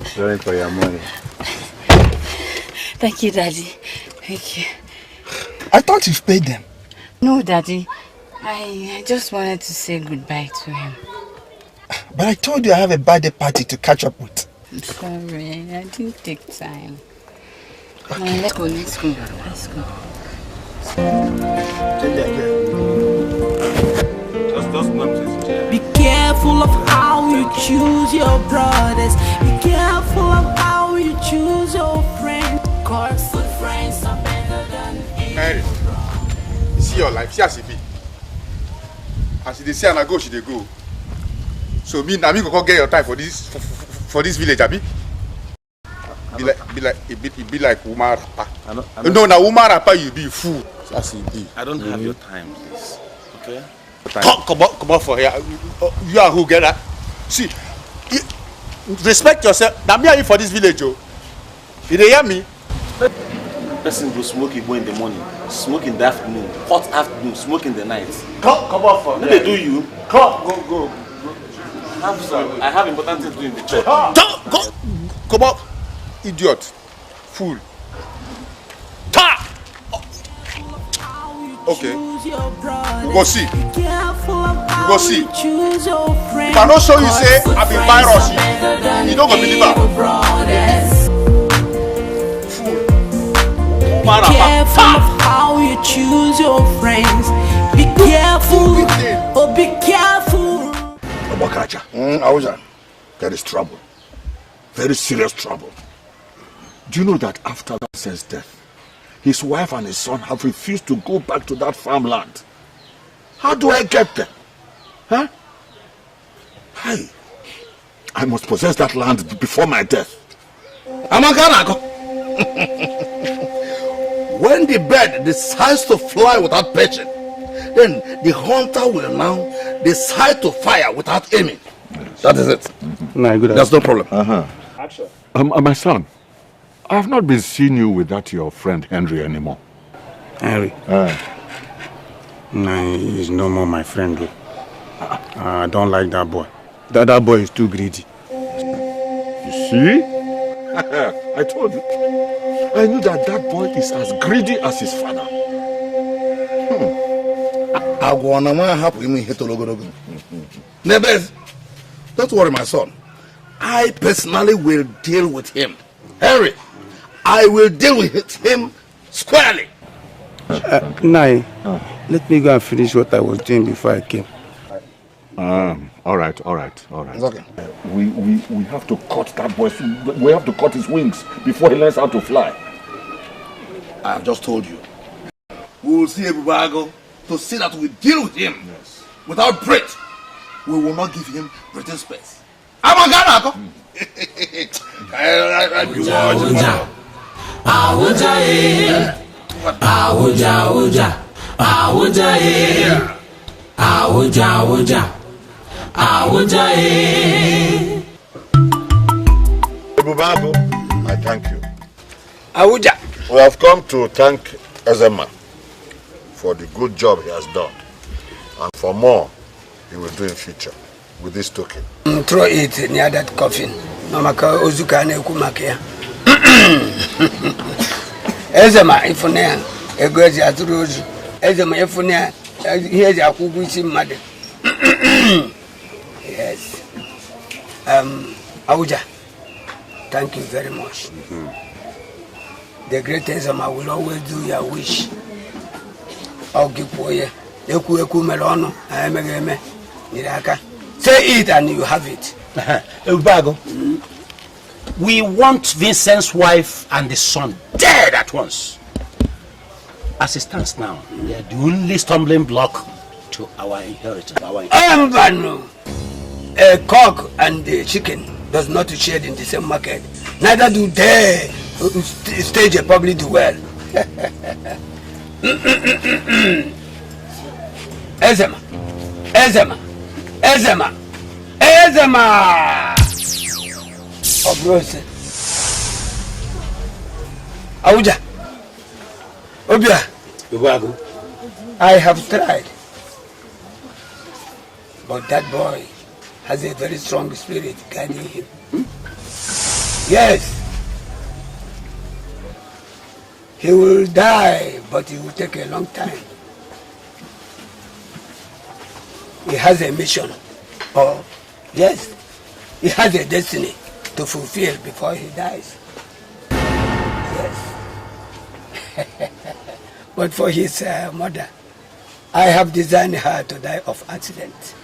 Sorry for your money. Thank you, Daddy. Thank you. I thought you've paid them. No, Daddy. I just wanted to say goodbye to him. But I told you I have a birthday party to catch up with. I'm sorry, I didn't take time. Okay. Let's go. Be careful of how you choose your brothers. Be careful of how you choose your friends. Cause good friends are better than Mary, you see your life, see as it be. As they say, I go, she they go. So me go get your time for this village, abi? Be like woman rapper. No, now woman rapper you be fool. As it be. I don't have your time, please. Okay? Come on for here. You are who get that? See, respect yourself. Now me are you for this village, oh? You dey hear me? Person go smoke Igbo in the morning, smoke in the afternoon, hot afternoon, smoke in the night. Come on for here. They do you? Go. I have important things to do in the church. Go. Come on, idiot, fool. Ta. Okay. We go see. We go see. If I don't show you say I be virus, you don't go believe her. Be careful of how you choose your friends. Be careful, oh be careful. Abakacha, Awuza, there is trouble. Very serious trouble. Do you know that after that son's death, his wife and his son have refused to go back to that farmland? How do I get them? Huh? Hi. I must possess that land before my death. When the bird decides to fly without perching, then the hunter will now decide to fire without aiming. That is it. No, good. That's no problem. Action. My son, I have not been seeing you with that your friend Henry anymore. Henry? No, he's no more my friend. I don't like that boy. That boy is too greedy. You see? I told you. I knew that that boy is as greedy as his father. Nebez, don't worry, my son. I personally will deal with him. Henry, I will deal with him squarely. Nai, let me go and finish what I was doing before I came. All right. It's okay. We have to cut that boy. We have to cut his wings before he learns how to fly. I have just told you. We will see Igboegwu to see that we deal with him without breath. We will not give him breathing space. Awuja, Igboegwu, I thank you. Awuja. We have come to thank Ezema for the good job he has done, and for more he will do in future with this token. Throw it near that coffin. Mamaka Ozuka Nekumakia. Ezema, if on air, a good Yatruji. Ezema, if on air, here's a Kuguchi mother. Yes. Awuja, thank you very much. The great Ezema will always do your wish. I'll give you Eku Melono, I am a Niraka. Say it and you have it. Igboegwu, we want Vincent's wife and the son dead at once. As it stands now, they are the only stumbling block to our inheritance. A cock and a chicken does not share in the same market. Neither do they stage a public duel. Ezema. Obrose. Awuja. Obia. Igboegwu. I have tried. But that boy has a very strong spirit guiding him. Yes. He will die, but it will take a long time. He has a mission. Oh, yes. He has a destiny to fulfill before he dies. Yes. But for his mother, I have designed her to die of accident.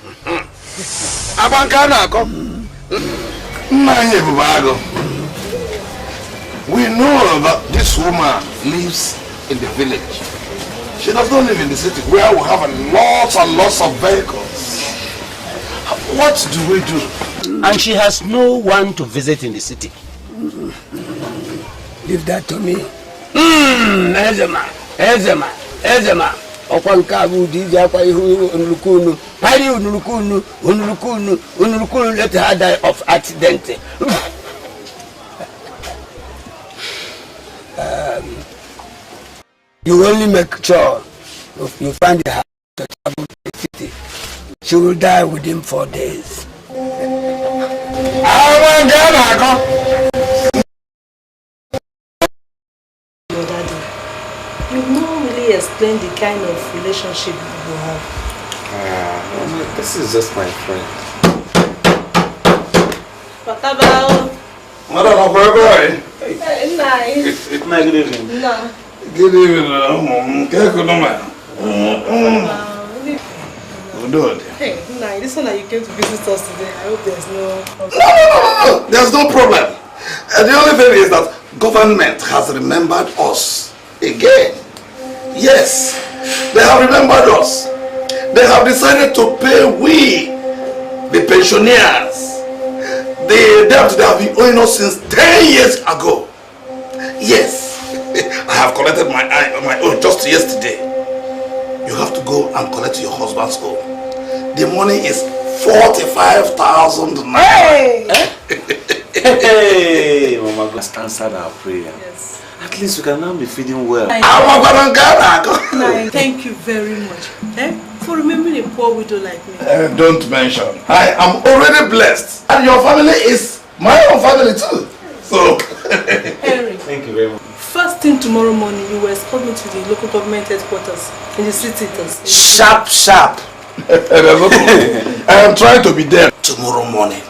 We know that this woman lives in the village. She does not live in the city where we have lots and lots of vehicles. What do we do? And she has no one to visit in the city. Leave that to me. Ezema. Okwankabu DJ kwa ihu unulukunu. Pari unulukunu let her die of accident. You only make sure if you find her to travel to the city. She will die within 4 days. Your daddy, you've not really explained the kind of relationship you have. This is just my friend. What about? Madam, boy. Nice. Good evening. No. Good evening. Hey, nice. This one that you came to visit us today, I hope there's no problem. No. There's no problem. The only thing is that government has remembered us again. Yes, they have remembered us. They have decided to pay we, the pensioners, the debt they have been owing us since 10 years ago. Yes, I have collected my own just yesterday. You have to go and collect your husband's own. The money is 45,000 naira. Hey, Mama, just answered our prayer. Yes. At least we can now be feeding well. Thank you very much for remembering a poor widow like me. Don't mention. I am already blessed. And your family is my own family too. So, Henry. Thank you very much. First First thing tomorrow morning, you will escort me to the local government headquarters in the city. Sharp, sharp. I am trying to be there tomorrow morning.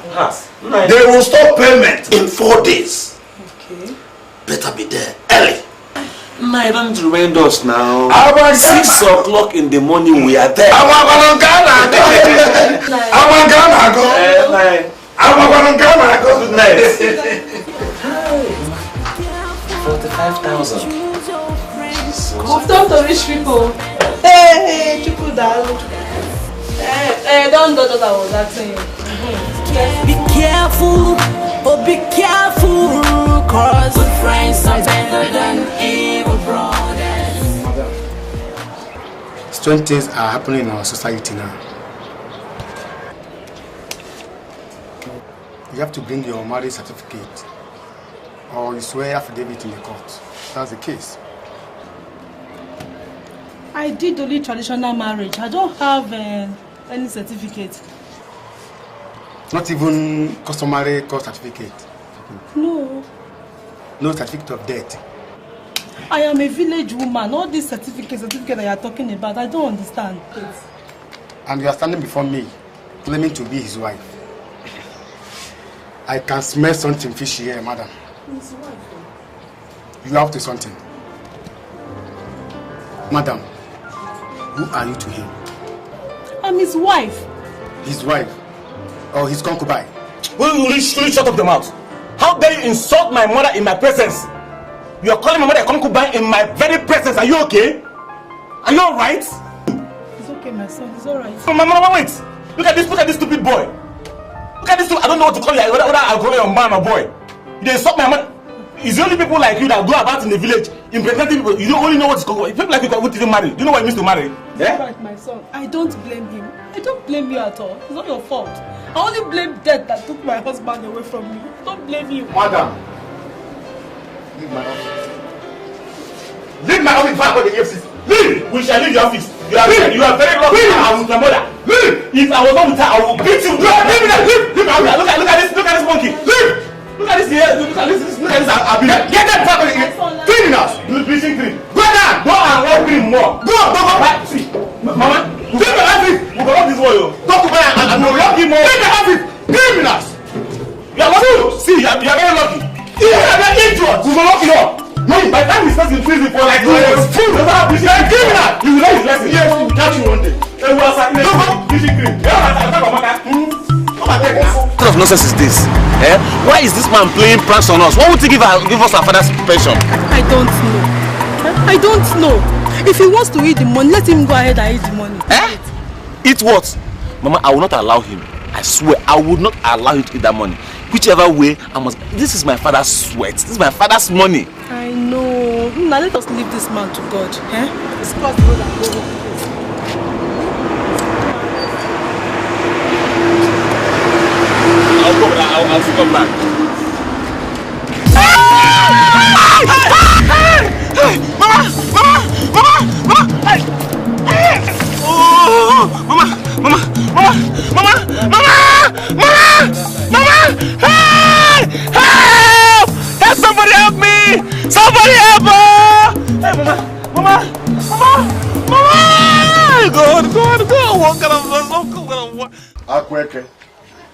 They will stop payment in 4 days. Okay. Better be there early. No, don't remind us now. About 6 o'clock in the morning, we are there. Good night. 45,000. We've done to rich people. Hey, people that. Don't do what I was asking you. Be careful, oh be careful, cause good friends are better than evil brothers. Strange things are happening in our society now. You have to bring your marriage certificate or you swear affidavit in the court. That's the case. I did only traditional marriage. I don't have any certificate. Not even customary court certificate. No. No certificate of death. I am a village woman. All these certificates that you are talking about, I don't understand. And you are standing before me, claiming to be his wife. I can smell something fishy here, madam. His wife. You have to something. Madam, who are you to him? I'm his wife. His wife? Or his concubine? Will you shut up the mouth? How dare you insult my mother in my presence? You are calling my mother a concubine in my very presence. Are you okay? Are you alright? It's okay, my son. It's alright. Mama, wait. Look at this stupid boy. Look at this. I don't know what to call you. Whether I'll call you a man or boy. You insult my mother. It's the only people like you that go about in the village impregnating people. You don't only know what's going on. People like you won't even marry. Do you know what it means to marry? Yeah? Right, my son. I don't blame him. I don't blame you at all. It's not your fault. I only blame death that took my husband away from me. I don't blame you. Madam, leave my office. Leave my office back on the EFCC. Leave! We shall leave your office. You are very lucky. I'm with my mother. Leave! If I was not with her, I will beat you. Leave! Look at this monkey. Leave! Look at this here. Look at this. Get that back on the EFCC. Clean us. Bleaching cream. Go down. Go and rub cream more. Go. See, Mama. Leave my office. We go up this way. Talk about it and we'll lock him more. Leave my office. Criminals. You are lucky. See, you are very lucky. You are very idiot. We will lock you up. No, by the time we start in prison for like 2 years, you are a criminal. You will learn his lesson. Yes, we will catch you one day. And we are assassinated. Go. Bleaching cream. What kind of nonsense is this? Why is this man playing pranks on us? Why would he give us our father's pension? I don't know. I don't know. If he wants to eat the money, let him go ahead and eat the money. Eat what? Mama, I will not allow him. I swear, I will not allow him to eat that money. Whichever way, I must. This is my father's sweat. This is my father's money. I know. Now let us leave this man to God. It's God's road and go home. I'll still come back. Help! Somebody help me! Somebody help her! Hey, Mama! God! What kind of Akweke,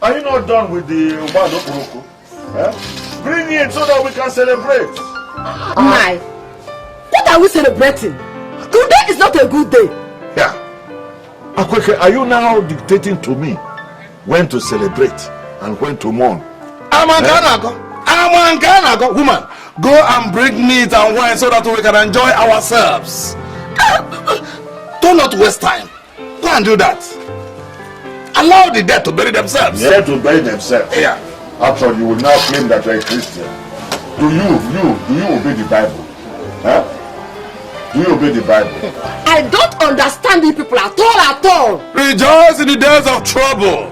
are you not done with the Ubado Kuroko? Bring it so that we can celebrate. My, what are we celebrating? Today is not a good day. Yeah. Akweke, are you now dictating to me when to celebrate and when to mourn? Woman, go and bring meat and wine so that we can enjoy ourselves. Do not waste time. Go and do that. Allow the dead to bury themselves. Yeah, to bury themselves. Yeah. After all, you will now claim that you're a Christian. Do you obey the Bible? Do you obey the Bible? I don't understand you people at all. Rejoice in the days of trouble.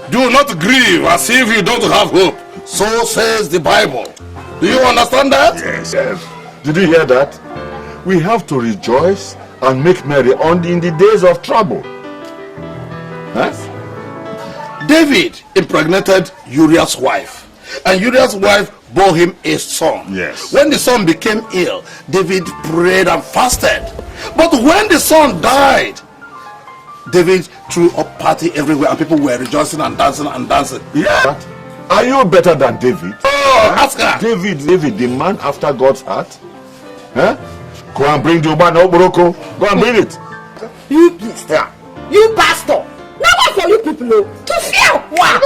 Do not grieve as if you don't have hope. So says the Bible. Do you understand that? Yes. Did you hear that? We have to rejoice and make merry in the days of trouble. David impregnated Uriah's wife. And Uriah's wife bore him a son. Yes. When the son became ill, David prayed and fasted. But when the son died, David threw a party everywhere and people were rejoicing and dancing and dancing. Yeah. Are you better than David? Oh, ask her. David, the man after God's heart. Huh? Go and bring the man, Oboroko. Go and bring it. You beast. Yeah. You pastor. Now what for you people to fear? Wow.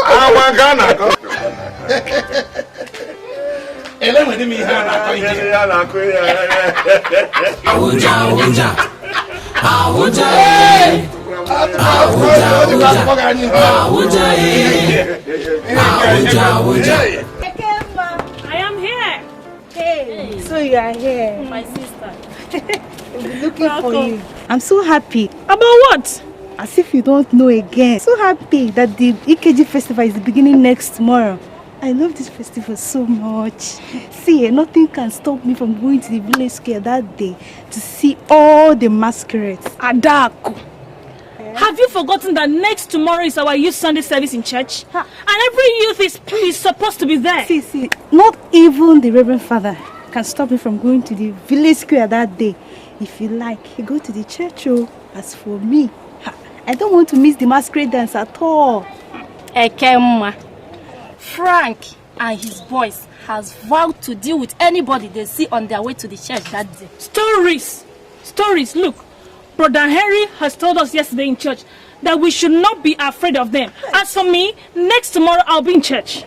I am here. Hey, so you are here. My sister. Looking for you. I'm so happy. About what? As if you don't know again. So happy that the EKG festival is beginning next tomorrow. I love this festival so much. See, nothing can stop me from going to the village square that day to see all the masquerades. Adaku. Have you forgotten that next tomorrow is our youth Sunday service in church? And every youth is supposed to be there. See, not even the Reverend Father can stop me from going to the village square that day. If you like, you go to the church. Oh, as for me, I don't want to miss the masquerade dance at all. Ekema, Frank and his boys has vowed to deal with anybody they see on their way to the church that day. Stories, look. Brother Henry has told us yesterday in church that we should not be afraid of them. As for me, next tomorrow I'll be in church.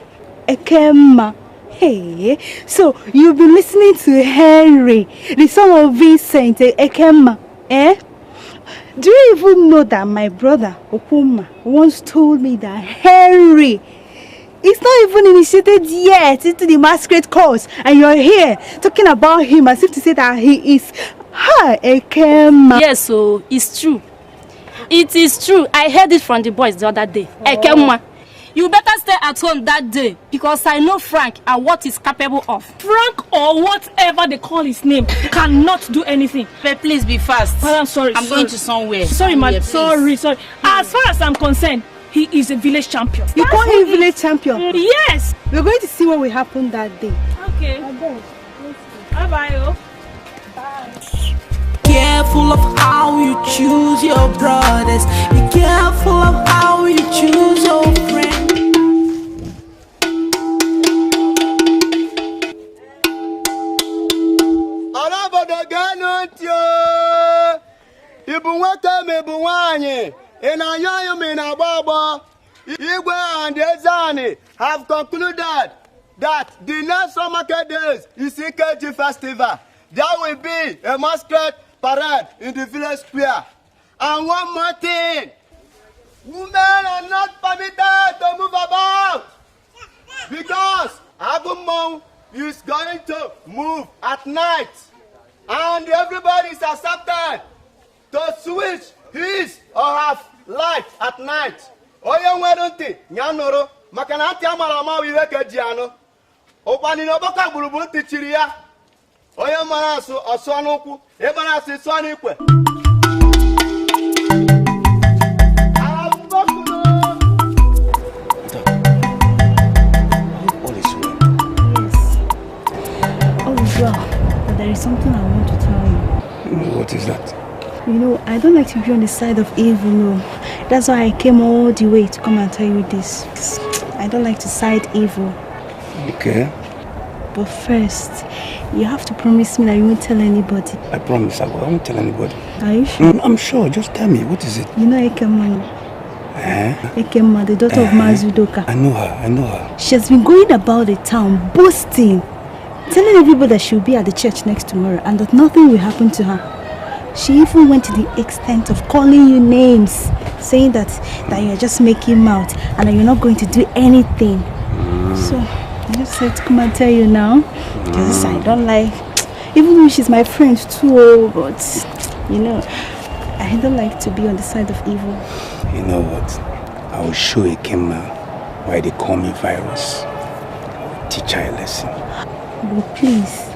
Ekema, hey, so you've been listening to Henry, the son of Vincent, Ekema, eh? Do you even know that my brother, Okuma, once told me that Henry is not even initiated yet into the masquerade course, and you're here talking about him as if to say that he is Ekema. Yes, so it's true. It is true. I heard it from the boys the other day. Ekema, you better stay at home that day because I know Frank and what he's capable of. Frank or whatever they call his name cannot do anything. But please be fast. I'm sorry. I'm going to somewhere. Sorry, man. Sorry. As far as I'm concerned, he is a village champion. You call him village champion? Yes. We're going to see what will happen that day. Okay. Bye-bye. Careful of how you choose your brothers. Be careful of how you choose your friends. Igwe and Ezani have concluded that the next market days is EKG festival. There will be a masquerade parade in the village square. And one more thing, women are not permitted to move about because Agumon is going to move at night, and everybody is accepted to switch his or her light at night. Oye nwedunti nyanoro makana ati amara ma wiwe kejiano. Opani no boka gburugburu tichiri ya. Oye mara asu osu anukwu, e mara asu isu anikwe. But there is something I want to tell you. What is that? You know, I don't like to be on the side of evil. No. That's why I came all the way to come and tell you this. I don't like to side evil. Okay. But first, you have to promise me that you won't tell anybody. I promise I won't tell anybody. Are you sure? I'm sure. Just tell me. What is it? You know Ekema? Ekema, the daughter of Mazudoka. I know her. She has been going about the town, boasting, telling everybody that she'll be at the church next tomorrow and that nothing will happen to her. She even went to the extent of calling you names, saying that you're just making mouth and that you're not going to do anything. So, I just said to come and tell you now, because I don't like, even though she's my friend too, but, you know, I don't like to be on the side of evil. You know what? I will show Ekema why they call me virus. I will teach her a lesson. But please,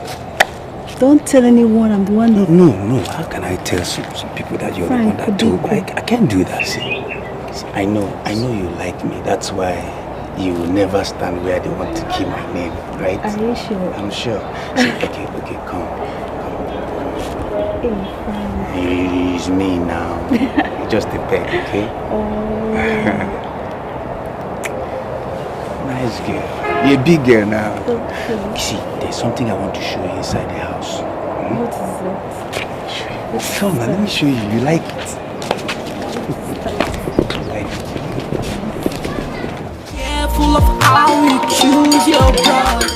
don't tell anyone I'm the one that... No. How can I tell some people that you're the one that told me? I can't do that. See, I know you like me. That's why you will never stand where they want to keep my name, right? Are you sure? I'm sure. See, okay, come. It's me now. Just a pet, okay? Oh. Nice girl. You're a big girl now. Okay. See, there's something I want to show you inside the house. What is it? Come on, let me show you. You like it? Careful of how you choose your bride.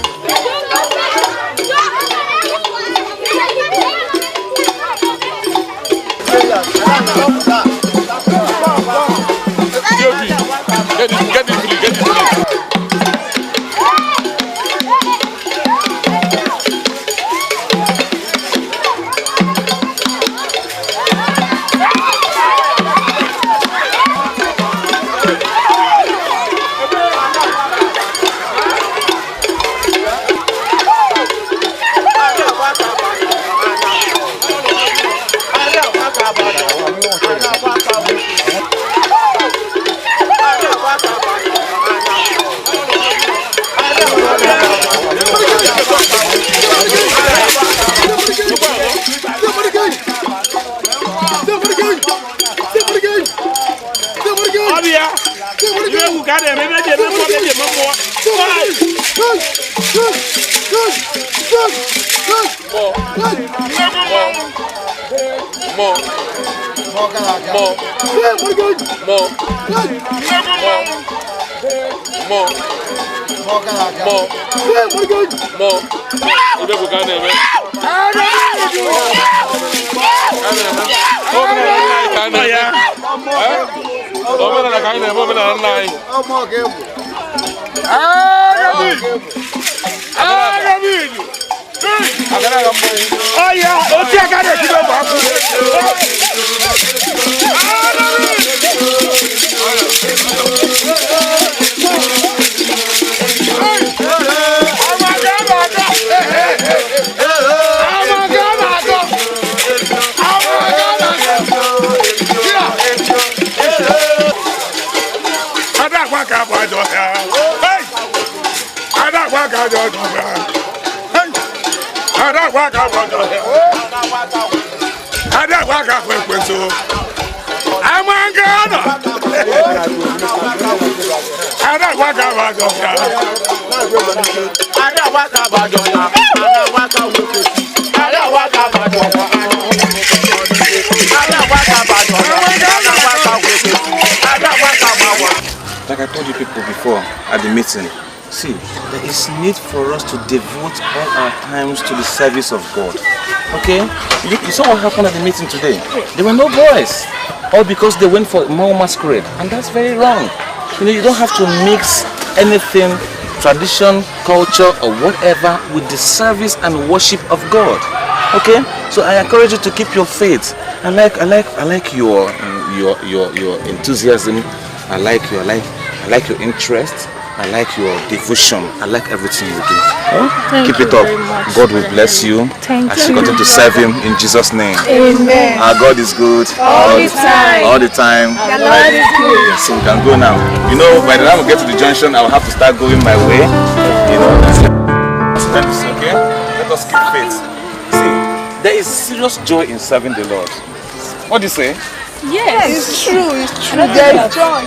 Like I told you people before at the meeting, see, there is need for us to devote all our times to the service of God. Okay? You saw what happened at the meeting today. There were no boys. All because they went for more masquerade. And that's very wrong. You know, you don't have to mix anything, tradition, culture, or whatever with the service and worship of God. Okay? So I encourage you to keep your faith. I like your enthusiasm. I like your interest. I like your devotion. I like everything you do. Keep it up. God will bless you as you continue to serve Him in Jesus' name. Amen. Our God is good All the time. All the time. The Lord is good. So we can go now. You know, by the time we get to the junction, I will have to start going my way. You know, it's okay. Let us keep faith. See, there is serious joy in serving the Lord. What do you say? Yes. It's true. It's true. There is joy.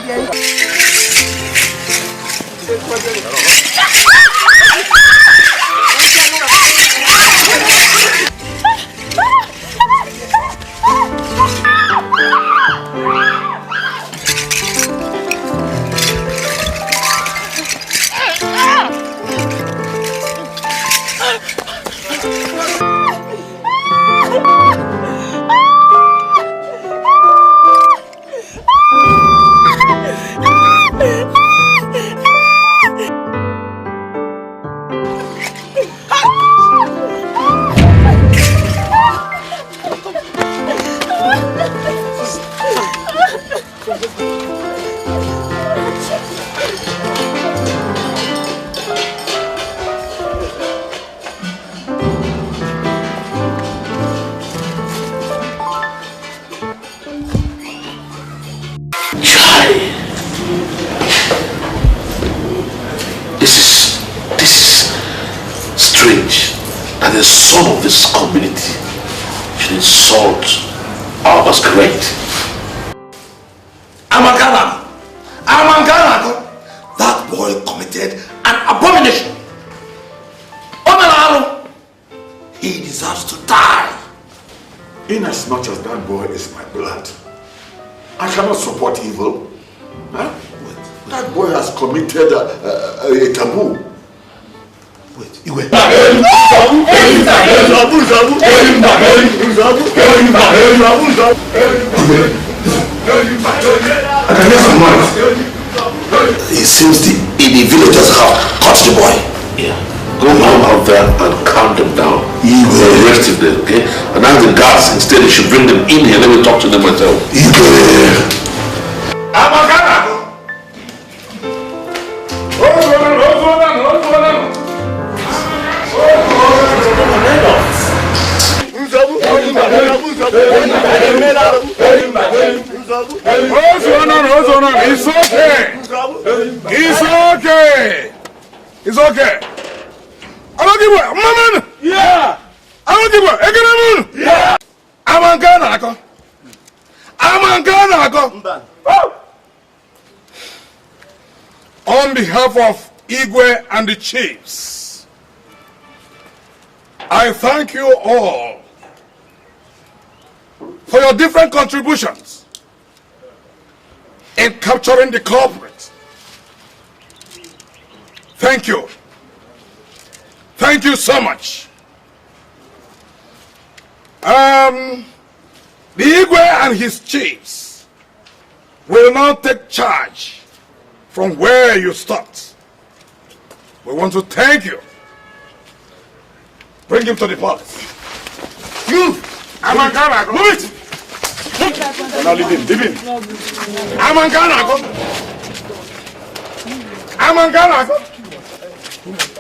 that the son of this community should insult our masquerade. Amangana, that boy committed an abomination. Omelaro, he deserves to die. Inasmuch as that boy is my blood, I cannot support evil. Huh? That boy has committed a taboo. It seems the villagers have caught the boy. Yeah. Go out there and calm them down. Arrest them, okay? And ask the guards instead, they should bring them in here. Let me talk to them myself. It's okay. It's okay. It's okay. I don't give a man. Yeah. I don't give a. Yeah. Amangana. On behalf of Igwe and the chiefs, I thank you all for your different contributions in capturing the culprit. Thank you. Thank you so much. The Igwe and his chiefs will now take charge from where you stopped. We want to thank you. Bring him to the palace. You! Amangana, move it! Now leave him, leave him. Amangana, go! Amangana, go!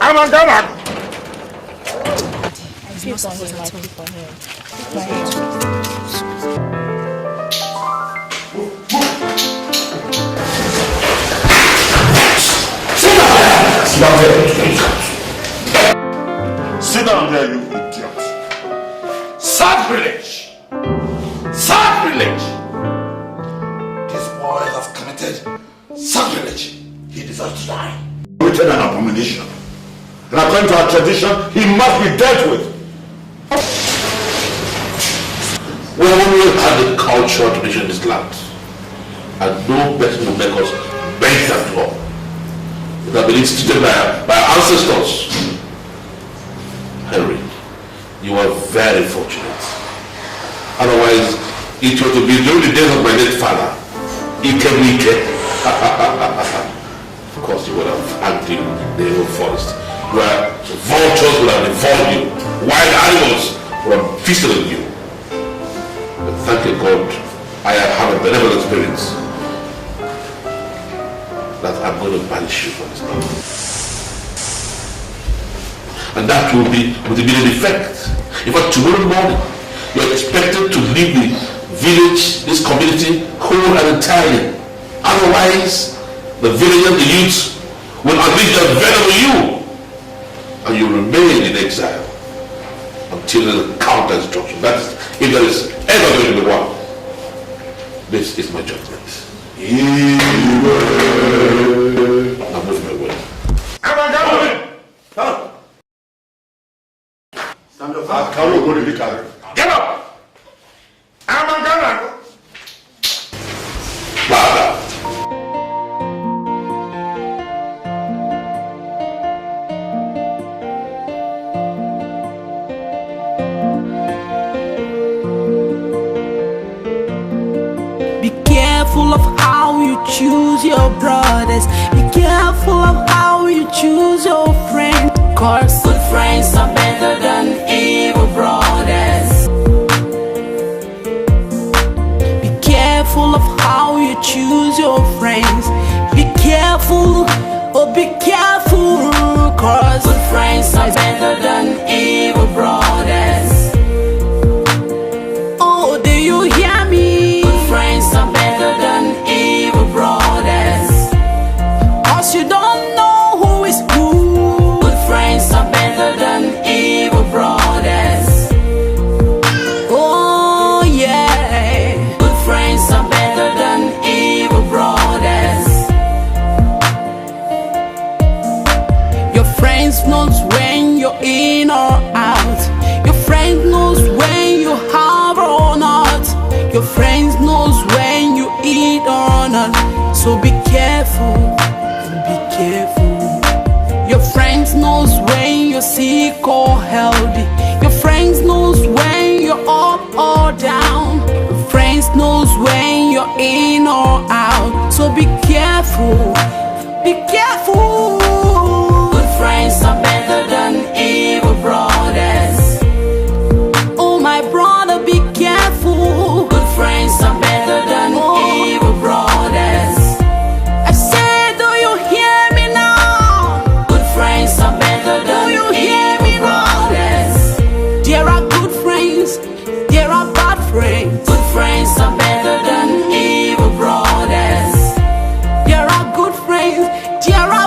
Amangana, go! Sit down there, you idiot. Sacrilege! Sacrilege! This boy has committed sacrilege. He deserves to die. Committed an abomination. And according to our tradition, he must be dealt with. We have always had a cultural tradition in this land. And no person will make us bend that law. It has been instituted by our ancestors. Henry, you are very fortunate. Otherwise, it was to be during the days of my late father, Ike. Of course, you would have hanged him in the evil forest, where vultures would have devoured you, wild animals would have feasted on you. But thank you, God, I have a benevolent spirit that I'm going to banish you from this land. And that will be with immediate effect. In fact, tomorrow morning, you're expected to leave the village, this community, whole and entirely. Otherwise, the villagers, the youths, will unleash their venom on you. And you remain in exile until there's a counter instruction. That is, if there is ever going to be one. This is my judgment. Now move my way. Stand up. I can't go to the car. Get up! Amangana! Be careful of how you choose your brothers. Be careful of how you choose your friends. Cause good friends are better than evil brothers. Be careful of how you choose your friends. Be careful, oh be careful. Cause good friends are better than evil brothers. Oh, do you hear me? Good friends are better than evil brothers. Cause you don't know who is who. Good friends are better than evil or healthy. Your friends knows when you're up or down. Your friends knows when you're in or out. So be careful, be careful. Good friends are better than evil brothers. Oh my brother, be careful. Good friends are better than evil brothers. I said, do you hear me now? Good friends are better than evil brothers. There are good friends, there are bad friends. Good friends are better than evil brothers. There are good friends, there are